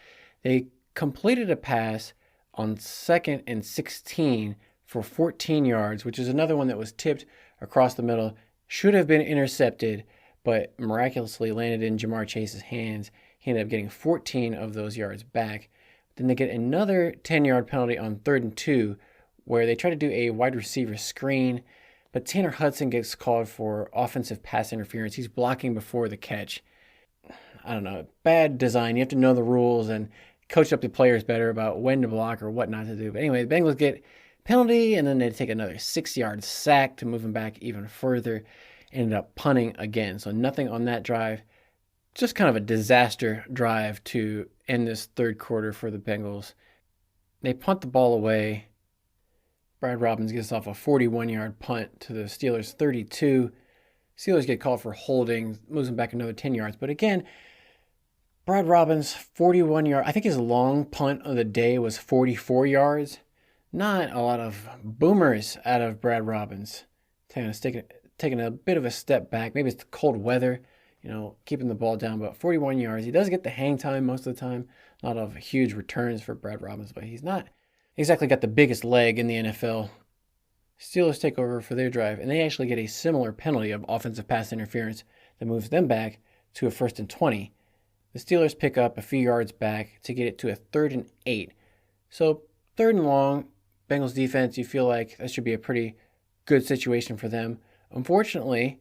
They completed a pass on 2nd and 16 for 14 yards, which is another one that was tipped across the middle. Should have been intercepted, but miraculously landed in Jamar Chase's hands. He ended up getting 14 of those yards back. Then they get another 10-yard penalty on 3rd and 2, where they try to do a wide receiver screen, but Tanner Hudson gets called for offensive pass interference. He's blocking before the catch. I don't know, bad design. You have to know the rules and coach up the players better about when to block or what not to do. But anyway, the Bengals get penalty, and then they take another 6-yard sack to move them back even further. Ended up punting again. So nothing on that drive. Just kind of a disaster drive to end this third quarter for the Bengals. They punt the ball away. Brad Robbins gets off a 41-yard punt to the Steelers' 32. Steelers get called for holding, moves them back another 10 yards. But again, Brad Robbins, 41-yard. I think his long punt of the day was 44 yards. Not a lot of boomers out of Brad Robbins. Taking a bit of a step back. Maybe it's the cold weather, keeping the ball down. But 41 yards. He does get the hang time most of the time. A lot of huge returns for Brad Robbins, but he's not exactly got the biggest leg in the NFL. Steelers take over for their drive, and they actually get a similar penalty of offensive pass interference that moves them back to a 1st and 20. The Steelers pick up a few yards back to get it to a 3rd and 8. So 3rd and long, Bengals defense, you feel like that should be a pretty good situation for them. Unfortunately,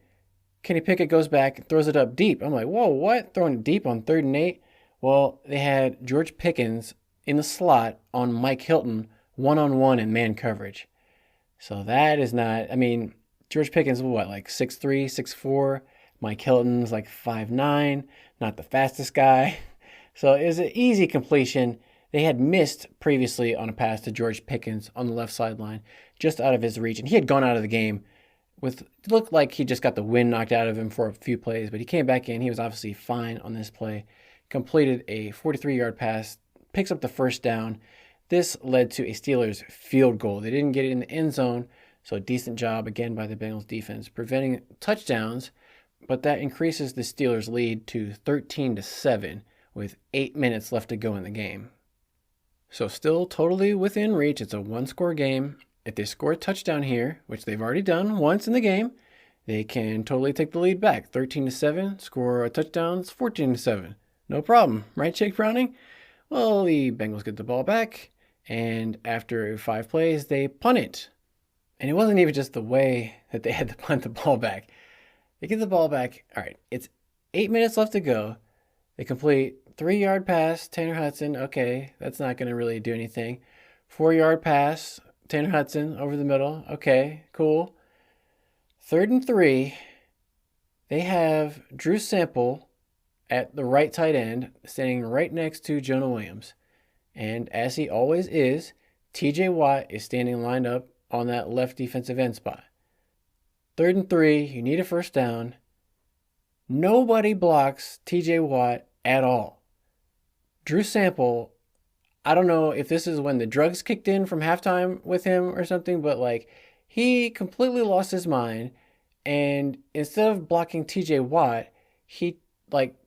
Kenny Pickett goes back and throws it up deep. I'm like, whoa, what? Throwing it deep on 3rd and 8? Well, they had George Pickens in the slot on Mike Hilton, one-on-one in man coverage. So that is not, George Pickens, like 6'3", 6'4". Mike Hilton's like 5'9", not the fastest guy. So it was an easy completion. They had missed previously on a pass to George Pickens on the left sideline, just out of his reach. And he had gone out of the game it looked like he just got the wind knocked out of him for a few plays, but he came back in. He was obviously fine on this play. Completed a 43-yard pass, picks up the first down. This led to a Steelers field goal. They didn't get it in the end zone, so a decent job again by the Bengals defense, preventing touchdowns, but that increases the Steelers' lead to 13-7 with 8 minutes left to go in the game. So still totally within reach. It's a one-score game. If they score a touchdown here, which they've already done once in the game, they can totally take the lead back. 13-7, score a touchdown, it's 14-7. No problem, right, Jake Browning? Well, the Bengals get the ball back, and after 5 plays, they punt it. And it wasn't even just the way that they had to punt the ball back. They get the ball back. All right, it's 8 minutes left to go. They complete 3-yard pass, Tanner Hudson. Okay, that's not going to really do anything. 4-yard pass, Tanner Hudson over the middle. Okay, cool. 3rd and 3. They have Drew Sample at the right tight end, standing right next to Jonah Williams. And as he always is, TJ Watt is standing lined up on that left defensive end spot. 3rd and 3, you need a first down. Nobody blocks TJ Watt at all. Drew Sample, I don't know if this is when the drugs kicked in from halftime with him or something, but he completely lost his mind, and instead of blocking TJ Watt, he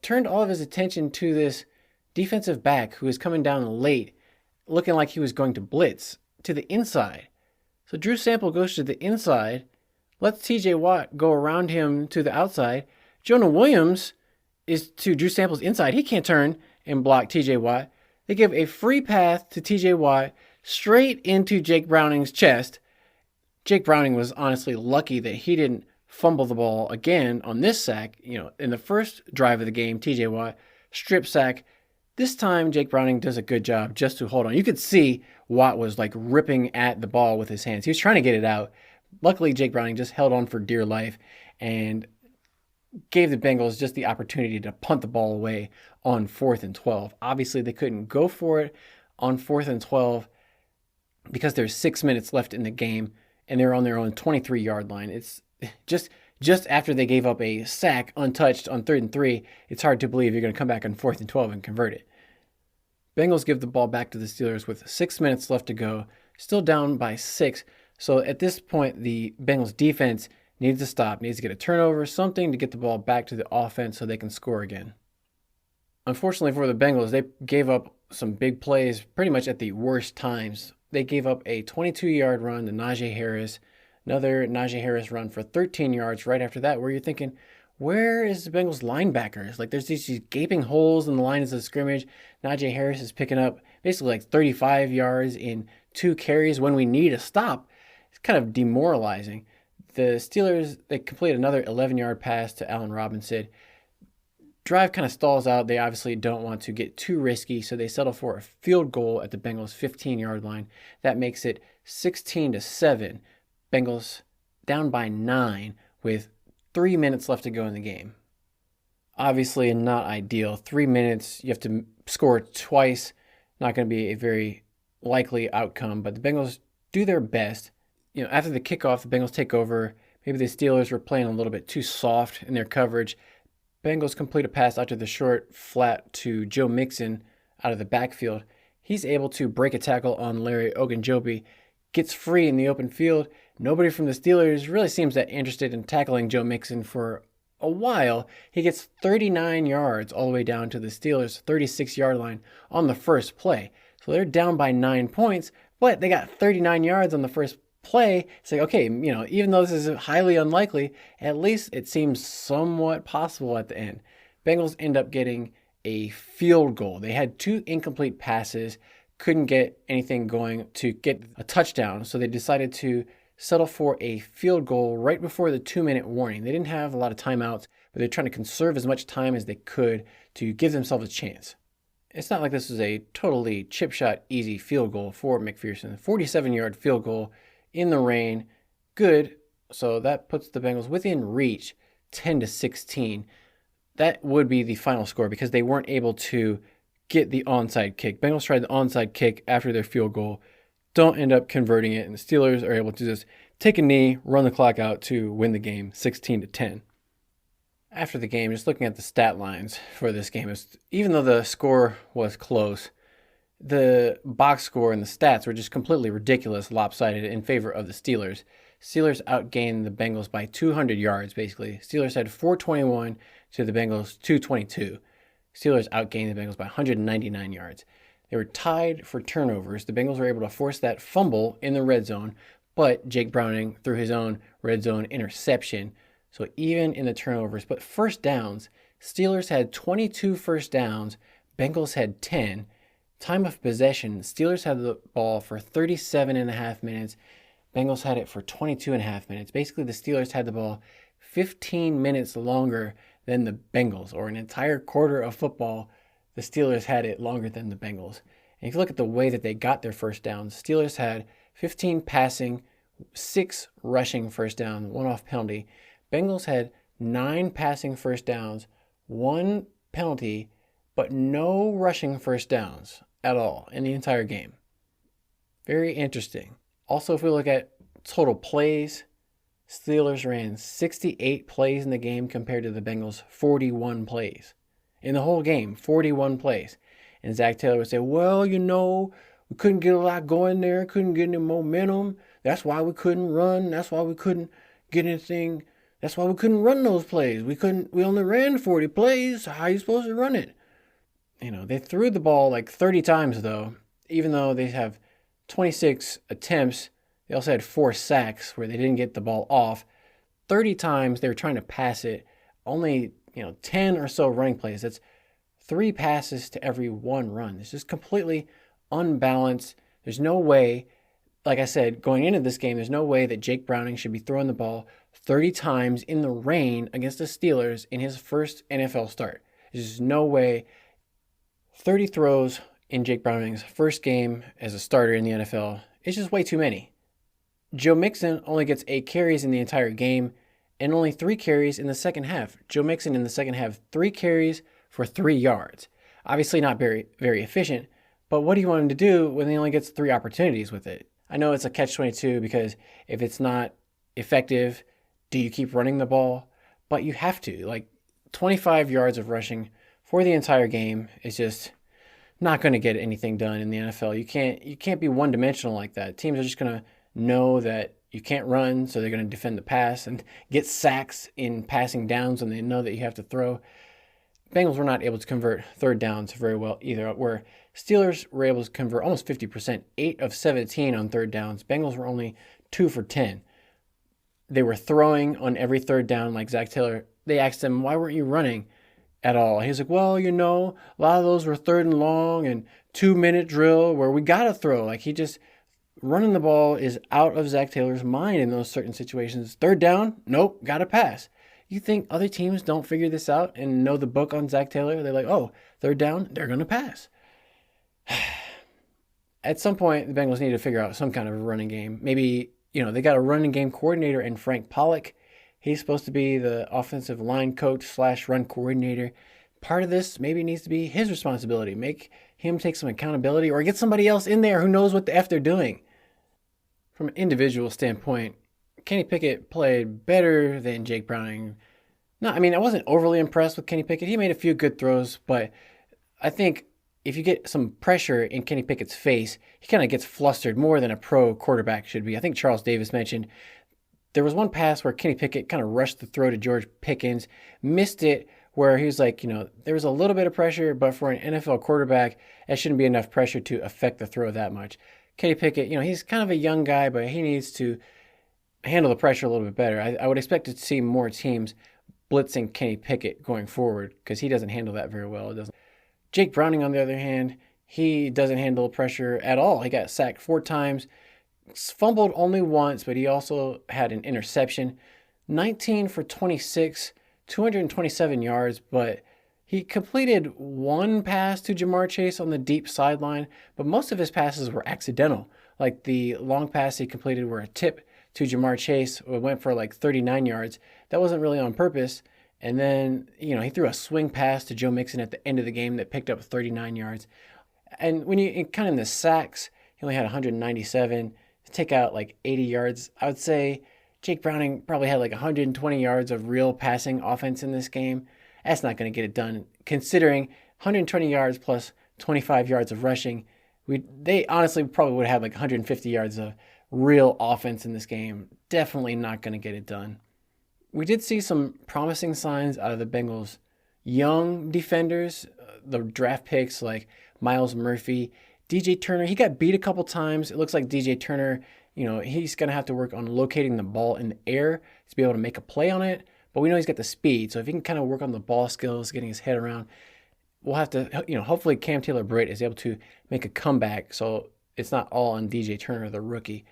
turned all of his attention to this defensive back who was coming down late, looking like he was going to blitz to the inside. So Drew Sample goes to the inside, lets TJ Watt go around him to the outside. Jonah Williams is to Drew Sample's inside. He can't turn and block TJ Watt. They give a free path to TJ Watt straight into Jake Browning's chest. Jake Browning was honestly lucky that he didn't fumble the ball again on this sack. In the first drive of the game, TJ Watt strip sack. This time, Jake Browning does a good job just to hold on. You could see Watt was ripping at the ball with his hands. He was trying to get it out. Luckily, Jake Browning just held on for dear life and gave the Bengals just the opportunity to punt the ball away on 4th and 12. Obviously, they couldn't go for it on 4th and 12 because there's 6 minutes left in the game, and they're on their own 23-yard line. It's just after they gave up a sack untouched on 3rd and 3, it's hard to believe you're going to come back on 4th and 12 and convert it. Bengals give the ball back to the Steelers with 6 minutes left to go, still down by 6. So at this point, the Bengals defense needs to stop, needs to get a turnover, something to get the ball back to the offense so they can score again. Unfortunately for the Bengals, they gave up some big plays pretty much at the worst times. They gave up a 22-yard run to Najee Harris, another Najee Harris run for 13 yards right after that, where you're thinking, where is the Bengals linebackers? Like, there's these gaping holes in the lines of scrimmage. Najee Harris is picking up basically like 35 yards in 2 carries when we need a stop. It's kind of demoralizing. The Steelers, they complete another 11-yard pass to Allen Robinson. Drive kind of stalls out. They obviously don't want to get too risky, so they settle for a field goal at the Bengals' 15-yard line. That makes it 16-7. Bengals down by 9 with 3 minutes left to go in the game. Obviously not ideal. 3 minutes, you have to score twice. Not going to be a very likely outcome, but the Bengals do their best. After the kickoff, the Bengals take over. Maybe the Steelers were playing a little bit too soft in their coverage. Bengals complete a pass out to the short flat to Joe Mixon out of the backfield. He's able to break a tackle on Larry Ogunjobi, gets free in the open field. Nobody from the Steelers really seems that interested in tackling Joe Mixon for a while. He gets 39 yards all the way down to the Steelers' 36-yard line on the first play. So they're down by 9 points, but they got 39 yards on the first play. It's like, okay, even though this is highly unlikely, at least it seems somewhat possible at the end. Bengals end up getting a field goal. They had 2 incomplete passes, couldn't get anything going to get a touchdown, so they decided to settle for a field goal right before the 2-minute warning. They didn't have a lot of timeouts, but they're trying to conserve as much time as they could to give themselves a chance. It's not like this was a totally chip shot easy field goal for McPherson. 47-yard field goal in the rain, good. So that puts the Bengals within reach, 10-16. That would be the final score because they weren't able to get the onside kick. Bengals tried the onside kick after their field goal, don't end up converting it, and the Steelers are able to just take a knee, run the clock out to win the game 16-10. After the game, just looking at the stat lines for this game, even though the score was close, the box score and the stats were just completely ridiculous, lopsided in favor of the Steelers. Steelers outgained the Bengals by 200 yards, basically. Steelers had 421 to the Bengals 222. Steelers outgained the Bengals by 199 yards. They were tied for turnovers. The Bengals were able to force that fumble in the red zone, but Jake Browning threw his own red zone interception. So even in the turnovers, but first downs, Steelers had 22 first downs, Bengals had 10. Time of possession, Steelers had the ball for 37.5 minutes. Bengals had it for 22.5 minutes. Basically, the Steelers had the ball 15 minutes longer than the Bengals, or an entire quarter of football. The Steelers had it longer than the Bengals. And if you look at the way that they got their first downs, Steelers had 15 passing, 6 rushing first down, 1 off penalty. Bengals had 9 passing first downs, 1 penalty, but no rushing first downs at all in the entire game. Very interesting. Also, if we look at total plays, Steelers ran 68 plays in the game compared to the Bengals' 41 plays. In the whole game, 41 plays. And Zach Taylor would say, well, we couldn't get a lot going there, couldn't get any momentum. That's why we couldn't run. That's why we couldn't get anything. That's why we couldn't run those plays. We only ran 40 plays. How are you supposed to run it? They threw the ball like 30 times, though. Even though they have 26 attempts, they also had 4 sacks where they didn't get the ball off. 30 times they were trying to pass it. Only, 10 or so running plays. That's 3 passes to every 1 run. It's just completely unbalanced. There's no way, like I said, going into this game, there's no way that Jake Browning should be throwing the ball 30 times in the rain against the Steelers in his first NFL start. There's just no way. 30 throws in Jake Browning's first game as a starter in the NFL. It's just way too many. Joe Mixon only gets 8 carries in the entire game and only 3 carries in the second half. Joe Mixon in the second half, 3 carries for 3 yards. Obviously not very, very efficient, but what do you want him to do when he only gets 3 opportunities with it? I know it's a catch-22 because if it's not effective, do you keep running the ball? But you have to. 25 yards of rushing for the entire game is just not going to get anything done in the NFL. You can't be one-dimensional like that. Teams are just going to know that you can't run, so they're going to defend the pass and get sacks in passing downs when they know that you have to throw. Bengals were not able to convert third downs very well either, where Steelers were able to convert almost 50%, 8 of 17 on third downs. Bengals were only 2 for 10. They were throwing on every third down, like Zach Taylor. They asked him, why weren't you running at all? He was like, well, a lot of those were third and long and 2-minute drill where we got to throw. Like, he just, running the ball is out of Zach Taylor's mind in those certain situations. Third down, nope, got to pass. You think other teams don't figure this out and know the book on Zach Taylor? They're like, oh, third down, they're going to pass. At some point, the Bengals need to figure out some kind of a running game. Maybe, they got a running game coordinator in Frank Pollock. He's supposed to be the offensive line coach / run coordinator. Part of this maybe needs to be his responsibility. Make him take some accountability or get somebody else in there who knows what the F they're doing. From an individual standpoint, Kenny Pickett played better than Jake Browning. I wasn't overly impressed with Kenny Pickett. He made a few good throws, but I think if you get some pressure in Kenny Pickett's face, he kind of gets flustered more than a pro quarterback should be. I think Charles Davis mentioned there was one pass where Kenny Pickett kind of rushed the throw to George Pickens, missed it, where he was like, there was a little bit of pressure, but for an NFL quarterback, that shouldn't be enough pressure to affect the throw that much. Kenny Pickett, he's kind of a young guy, but he needs to handle the pressure a little bit better. I would expect to see more teams blitzing Kenny Pickett going forward because he doesn't handle that very well. Jake Browning, on the other hand, he doesn't handle pressure at all. He got sacked 4 times, fumbled only once, but he also had an interception. 19 for 26, 227 yards, but he completed one pass to Jamar Chase on the deep sideline, but most of his passes were accidental. Like the long pass he completed were a tip to Jamar Chase. It went for like 39 yards. That wasn't really on purpose. And then, he threw a swing pass to Joe Mixon at the end of the game that picked up 39 yards. And when you kind of in the sacks, he only had 197. Take out like 80 yards. I would say Jake Browning probably had like 120 yards of real passing offense in this game. That's not going to get it done. Considering 120 yards plus 25 yards of rushing, they honestly probably would have like 150 yards of real offense in this game. Definitely not going to get it done. We did see some promising signs out of the Bengals' young defenders, the draft picks like Miles Murphy, DJ Turner. He got beat a couple times. It looks like DJ Turner, he's going to have to work on locating the ball in the air to be able to make a play on it. But we know he's got the speed. So if he can kind of work on the ball skills, getting his head around, we'll have to, hopefully Cam Taylor-Britt is able to make a comeback. So it's not all on DJ Turner, the rookie.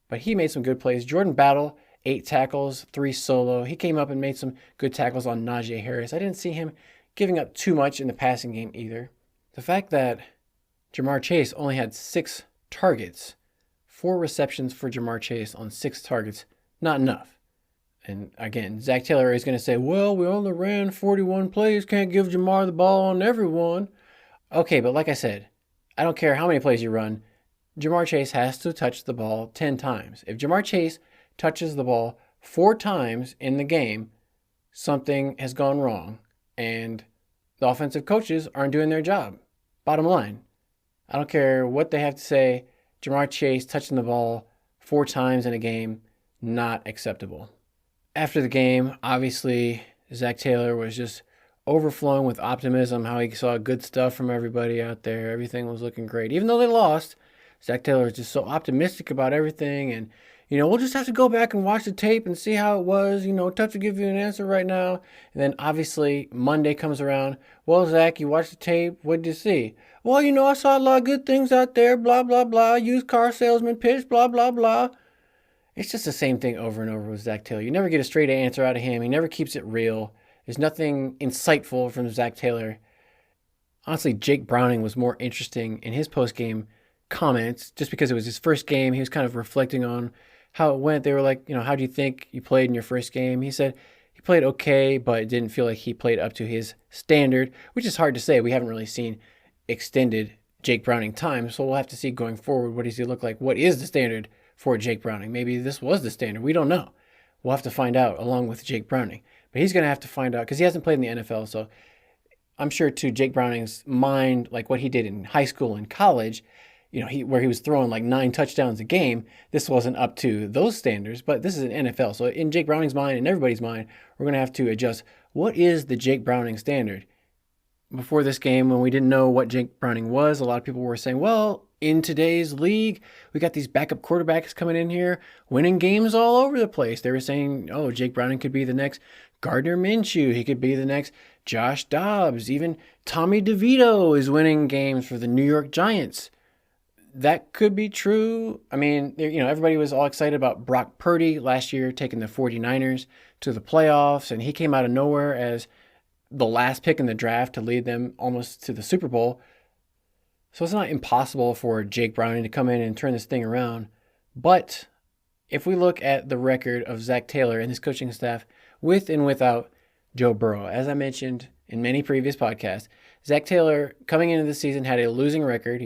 But he made some good plays. Jordan Battle, 8 tackles, 3 solo. He came up and made some good tackles on Najee Harris. I didn't see him giving up too much in the passing game either. The fact that Jamar Chase only had 6 targets, 4 receptions for Jamar Chase on 6 targets, not enough. And again, Zach Taylor is going to say, well, we only ran 41 plays, can't give Jamar the ball on everyone. Okay, but like I said, I don't care how many plays you run, Jamar Chase has to touch the ball 10 times. If Jamar Chase touches the ball 4 times in the game, something has gone wrong, and the offensive coaches aren't doing their job. Bottom line, I don't care what they have to say, Jamar Chase touching the ball 4 times in a game, not acceptable. After the game, obviously, Zach Taylor was just overflowing with optimism, how he saw good stuff from everybody out there. Everything was looking great. Even though they lost, Zach Taylor was just so optimistic about everything. And, we'll just have to go back and watch the tape and see how it was. Tough to give you an answer right now. And then, obviously, Monday comes around. Well, Zach, you watched the tape. What did you see? Well, I saw a lot of good things out there. Blah, blah, blah. Used car salesman pitch. Blah, blah, blah. It's just the same thing over and over with Zach Taylor. You never get a straight answer out of him. He never keeps it real. There's nothing insightful from Zach Taylor. Honestly, Jake Browning was more interesting in his post-game comments just because it was his first game. He was kind of reflecting on how it went. They were like, how do you think you played in your first game? He said he played okay, but it didn't feel like he played up to his standard, which is hard to say. We haven't really seen extended Jake Browning time, so we'll have to see going forward what does he look like. What is the standard for Jake Browning? Maybe this was the standard. We don't know. We'll have to find out along with Jake Browning. But he's going to have to find out because he hasn't played in the NFL. So I'm sure to Jake Browning's mind, like what he did in high school and college, where he was throwing like 9 touchdowns a game. This wasn't up to those standards, but this is an NFL. So in Jake Browning's mind and everybody's mind, we're going to have to adjust what is the Jake Browning standard. Before this game, when we didn't know what Jake Browning was, a lot of people were saying, well, in today's league, we got these backup quarterbacks coming in here, winning games all over the place. They were saying, oh, Jake Browning could be the next Gardner Minshew. He could be the next Josh Dobbs. Even Tommy DeVito is winning games for the New York Giants. That could be true. I mean, everybody was all excited about Brock Purdy last year taking the 49ers to the playoffs, and he came out of nowhere as the last pick in the draft to lead them almost to the Super Bowl. So it's not impossible for Jake Browning to come in and turn this thing around. But if we look at the record of Zach Taylor and his coaching staff with and without Joe Burrow, as I mentioned in many previous podcasts, Zach Taylor coming into the season had a losing record.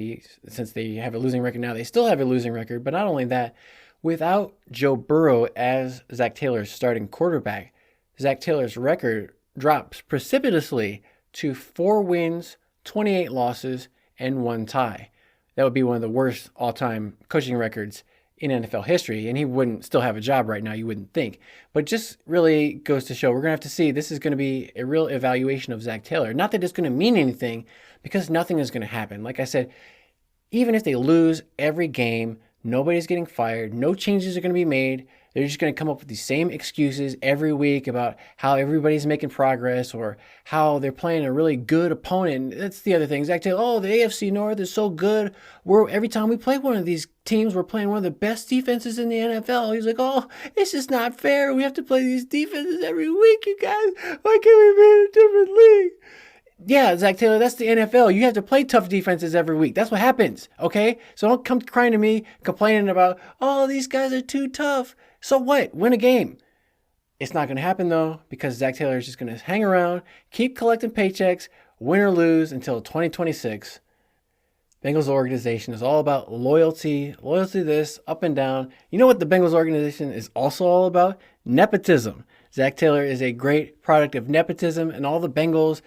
Since they have a losing record now, they still have a losing record. But not only that, without Joe Burrow as Zach Taylor's starting quarterback, Zach Taylor's record drops precipitously to 4 wins, 28 losses, and 1 tie. That would be one of the worst all-time coaching records in NFL history, and he wouldn't still have a job right now, you wouldn't think. But just really goes to show we're going to have to see, this is going to be a real evaluation of Zach Taylor. Not that it's going to mean anything, because nothing is going to happen. Like I said, even if they lose every game, nobody's getting fired, no changes are going to be made. They're just going to come up with these same excuses every week about how everybody's making progress or how they're playing a really good opponent. That's the other thing. Zach Taylor, oh, the AFC North is so good. Every time we play one of these teams, we're playing one of the best defenses in the NFL. He's like, oh, it's just not fair. We have to play these defenses every week, you guys. Why can't we be in a different league? Yeah, Zach Taylor, that's the NFL. You have to play tough defenses every week. That's what happens, okay? So don't come crying to me, complaining about, oh, these guys are too tough. So what? Win a game. It's not going to happen, though, because Zach Taylor is just going to hang around, keep collecting paychecks, win or lose until 2026. Bengals organization is all about loyalty this, up and down. You know what the Bengals organization is also all about? Nepotism. Zach Taylor is a great product of nepotism, and all the Bengals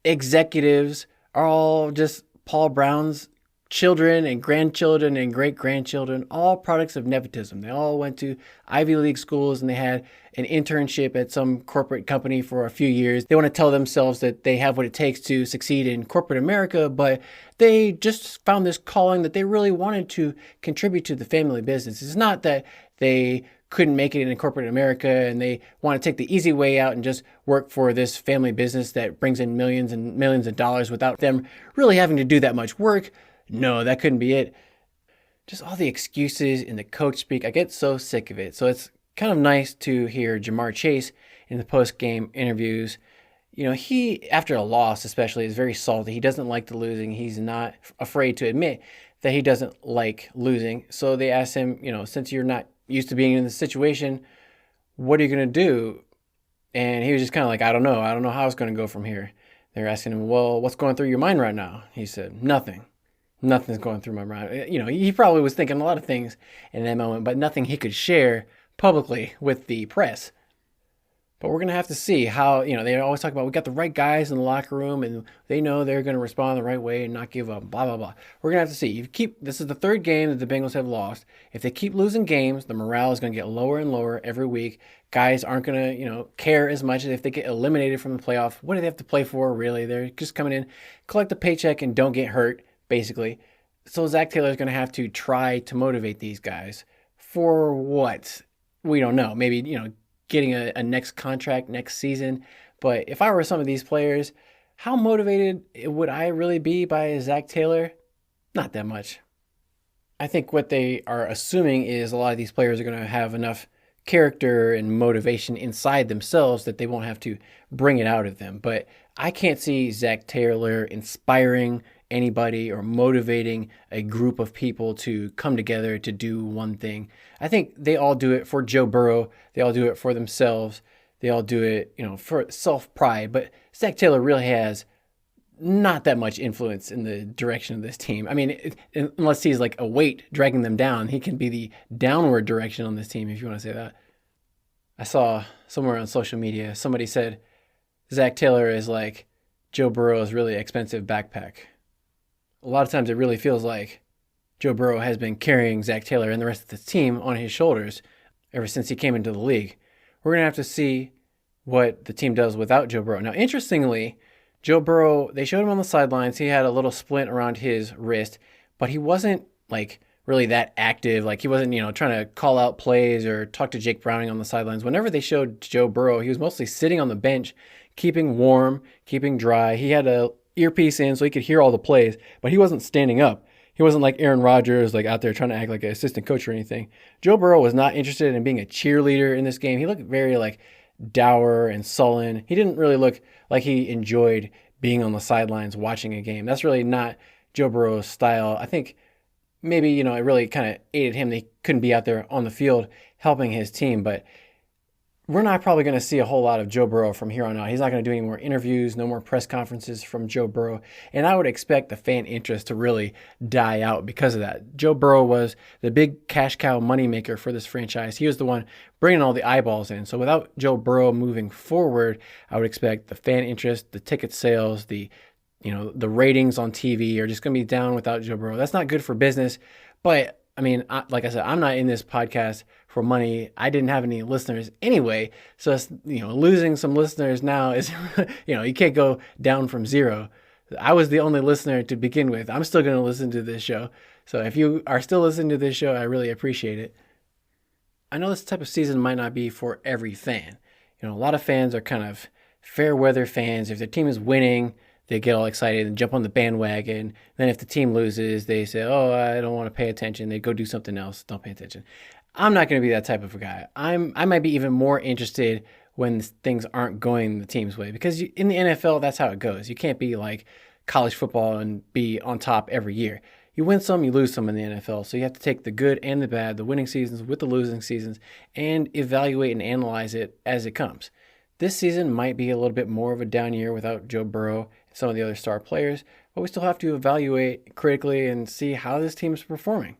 executives are all just Paul Brown's children and grandchildren and great-grandchildren, all products of nepotism. They all went to Ivy League schools and they had an internship at some corporate company for a few years. They want to tell themselves that they have what it takes to succeed in corporate America, but they just found this calling that they really wanted to contribute to the family business. It's not that they couldn't make it in corporate America and they want to take the easy way out and just work for this family business that brings in millions and millions of dollars without them really having to do that much work. No, that couldn't be it. Just all the excuses in the coach speak. I get so sick of it. So it's kind of nice to hear Jamar Chase in the post-game interviews. He, after a loss especially, is very salty. He doesn't like the losing. He's not afraid to admit that he doesn't like losing. So they asked him, since you're not used to being in this situation, what are you going to do? And he was just kind of like, I don't know how it's going to go from here. They're asking him, well, what's going through your mind right now? He said, nothing. Nothing's going through my mind. He probably was thinking a lot of things in that moment, but nothing he could share publicly with the press. But we're going to have to see how, they always talk about we got the right guys in the locker room and they know they're going to respond the right way and not give up, blah, blah, blah. We're going to have to see. This is the 3rd game that the Bengals have lost. If they keep losing games, the morale is going to get lower and lower every week. Guys aren't going to, care as much as if they get eliminated from the playoff. What do they have to play for, really? They're just coming in, collect a paycheck, and don't get hurt, basically. So Zach Taylor is going to have to try to motivate these guys for what? We don't know. Maybe, getting a next contract next season. But if I were some of these players, how motivated would I really be by Zach Taylor? Not that much. I think what they are assuming is a lot of these players are going to have enough character and motivation inside themselves that they won't have to bring it out of them. But I can't see Zach Taylor inspiring anybody or motivating a group of people to come together to do one thing. I think they all do it for Joe Burrow. They all do it for themselves. They all do it, for self-pride. But Zach Taylor really has not that much influence in the direction of this team. I mean, unless he's like a weight dragging them down, he can be the downward direction on this team, if you want to say that. I saw somewhere on social media, somebody said Zach Taylor is like Joe Burrow's really expensive backpack. A lot of times it really feels like Joe Burrow has been carrying Zach Taylor and the rest of the team on his shoulders ever since he came into the league. We're going to have to see what the team does without Joe Burrow. Now, interestingly, Joe Burrow, they showed him on the sidelines. He had a little splint around his wrist, but he wasn't like really that active. Like he wasn't, trying to call out plays or talk to Jake Browning on the sidelines. Whenever they showed Joe Burrow, he was mostly sitting on the bench, keeping warm, keeping dry. He had a earpiece in so he could hear all the plays, but he wasn't standing up. He wasn't like Aaron Rodgers, like out there trying to act like an assistant coach or anything. Joe Burrow was not interested in being a cheerleader in this game. He looked very like dour and sullen. He didn't really look like he enjoyed being on the sidelines watching a game. That's really not Joe Burrow's style. I think maybe, it really kind of aided him that he couldn't be out there on the field helping his team, but we're not probably going to see a whole lot of Joe Burrow from here on out. He's not going to do any more interviews, no more press conferences from Joe Burrow. And I would expect the fan interest to really die out because of that. Joe Burrow was the big cash cow moneymaker for this franchise. He was the one bringing all the eyeballs in. So without Joe Burrow moving forward, I would expect the fan interest, the ticket sales, the ratings on TV are just going to be down without Joe Burrow. That's not good for business. But like I said, I'm not in this podcast for money. I didn't have any listeners anyway. So, losing some listeners now is, you can't go down from zero. I was the only listener to begin with. I'm still going to listen to this show. So if you are still listening to this show, I really appreciate it. I know this type of season might not be for every fan. A lot of fans are kind of fair weather fans. If their team is winning, they get all excited and jump on the bandwagon. Then if the team loses, they say, oh, I don't want to pay attention. They go do something else. Don't pay attention. I'm not going to be that type of a guy. I might be even more interested when things aren't going the team's way. Because in the NFL, that's how it goes. You can't be like college football and be on top every year. You win some, you lose some in the NFL. So you have to take the good and the bad, the winning seasons with the losing seasons, and evaluate and analyze it as it comes. This season might be a little bit more of a down year without Joe Burrow and some of the other star players, but we still have to evaluate critically and see how this team is performing.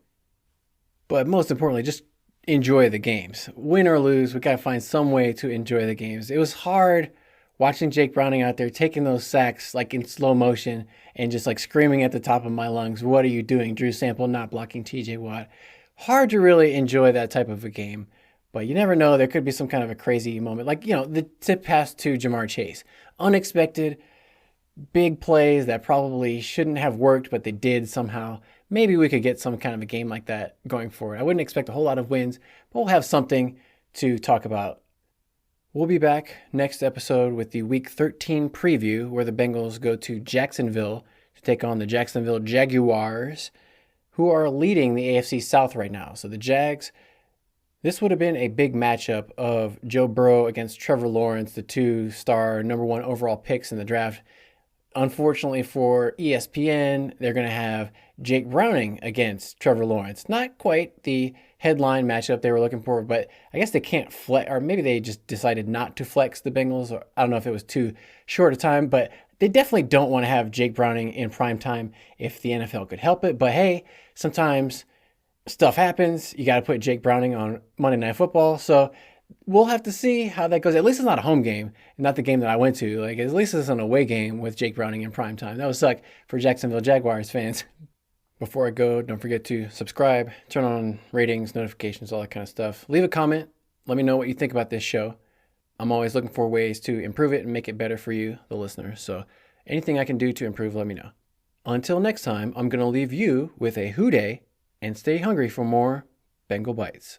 But most importantly, just enjoy the games. Win or lose, we got to find some way to enjoy the games. It was hard watching Jake Browning out there taking those sacks like in slow motion and just like screaming at the top of my lungs, what are you doing, Drew Sample not blocking TJ Watt? Hard to really enjoy that type of a game. But you never know. There could be some kind of a crazy moment. Like, the tip pass to Jamar Chase. Unexpected, big plays that probably shouldn't have worked, but they did somehow. Maybe we could get some kind of a game like that going forward. I wouldn't expect a whole lot of wins, but we'll have something to talk about. We'll be back next episode with the Week 13 preview, where the Bengals go to Jacksonville to take on the Jacksonville Jaguars, who are leading the AFC South right now. So the Jags... This would have been a big matchup of Joe Burrow against Trevor Lawrence, the two-star number one overall picks in the draft. Unfortunately for ESPN, they're going to have Jake Browning against Trevor Lawrence. Not quite the headline matchup they were looking for, but I guess they can't flex, or maybe they just decided not to flex the Bengals, or I don't know if it was too short a time, but they definitely don't want to have Jake Browning in prime time if the NFL could help it. But hey, sometimes stuff happens. You got to put Jake Browning on Monday Night Football. So we'll have to see how that goes. At least it's not a home game, not the game that I went to. Like, at least it's an away game with Jake Browning in prime time. That would suck for Jacksonville Jaguars fans. Before I go, don't forget to subscribe, turn on ratings, notifications, all that kind of stuff. Leave a comment. Let me know what you think about this show. I'm always looking for ways to improve it and make it better for you, the listener. So anything I can do to improve, let me know. Until next time, I'm going to leave you with a hoo-day and stay hungry for more Bengal Bites.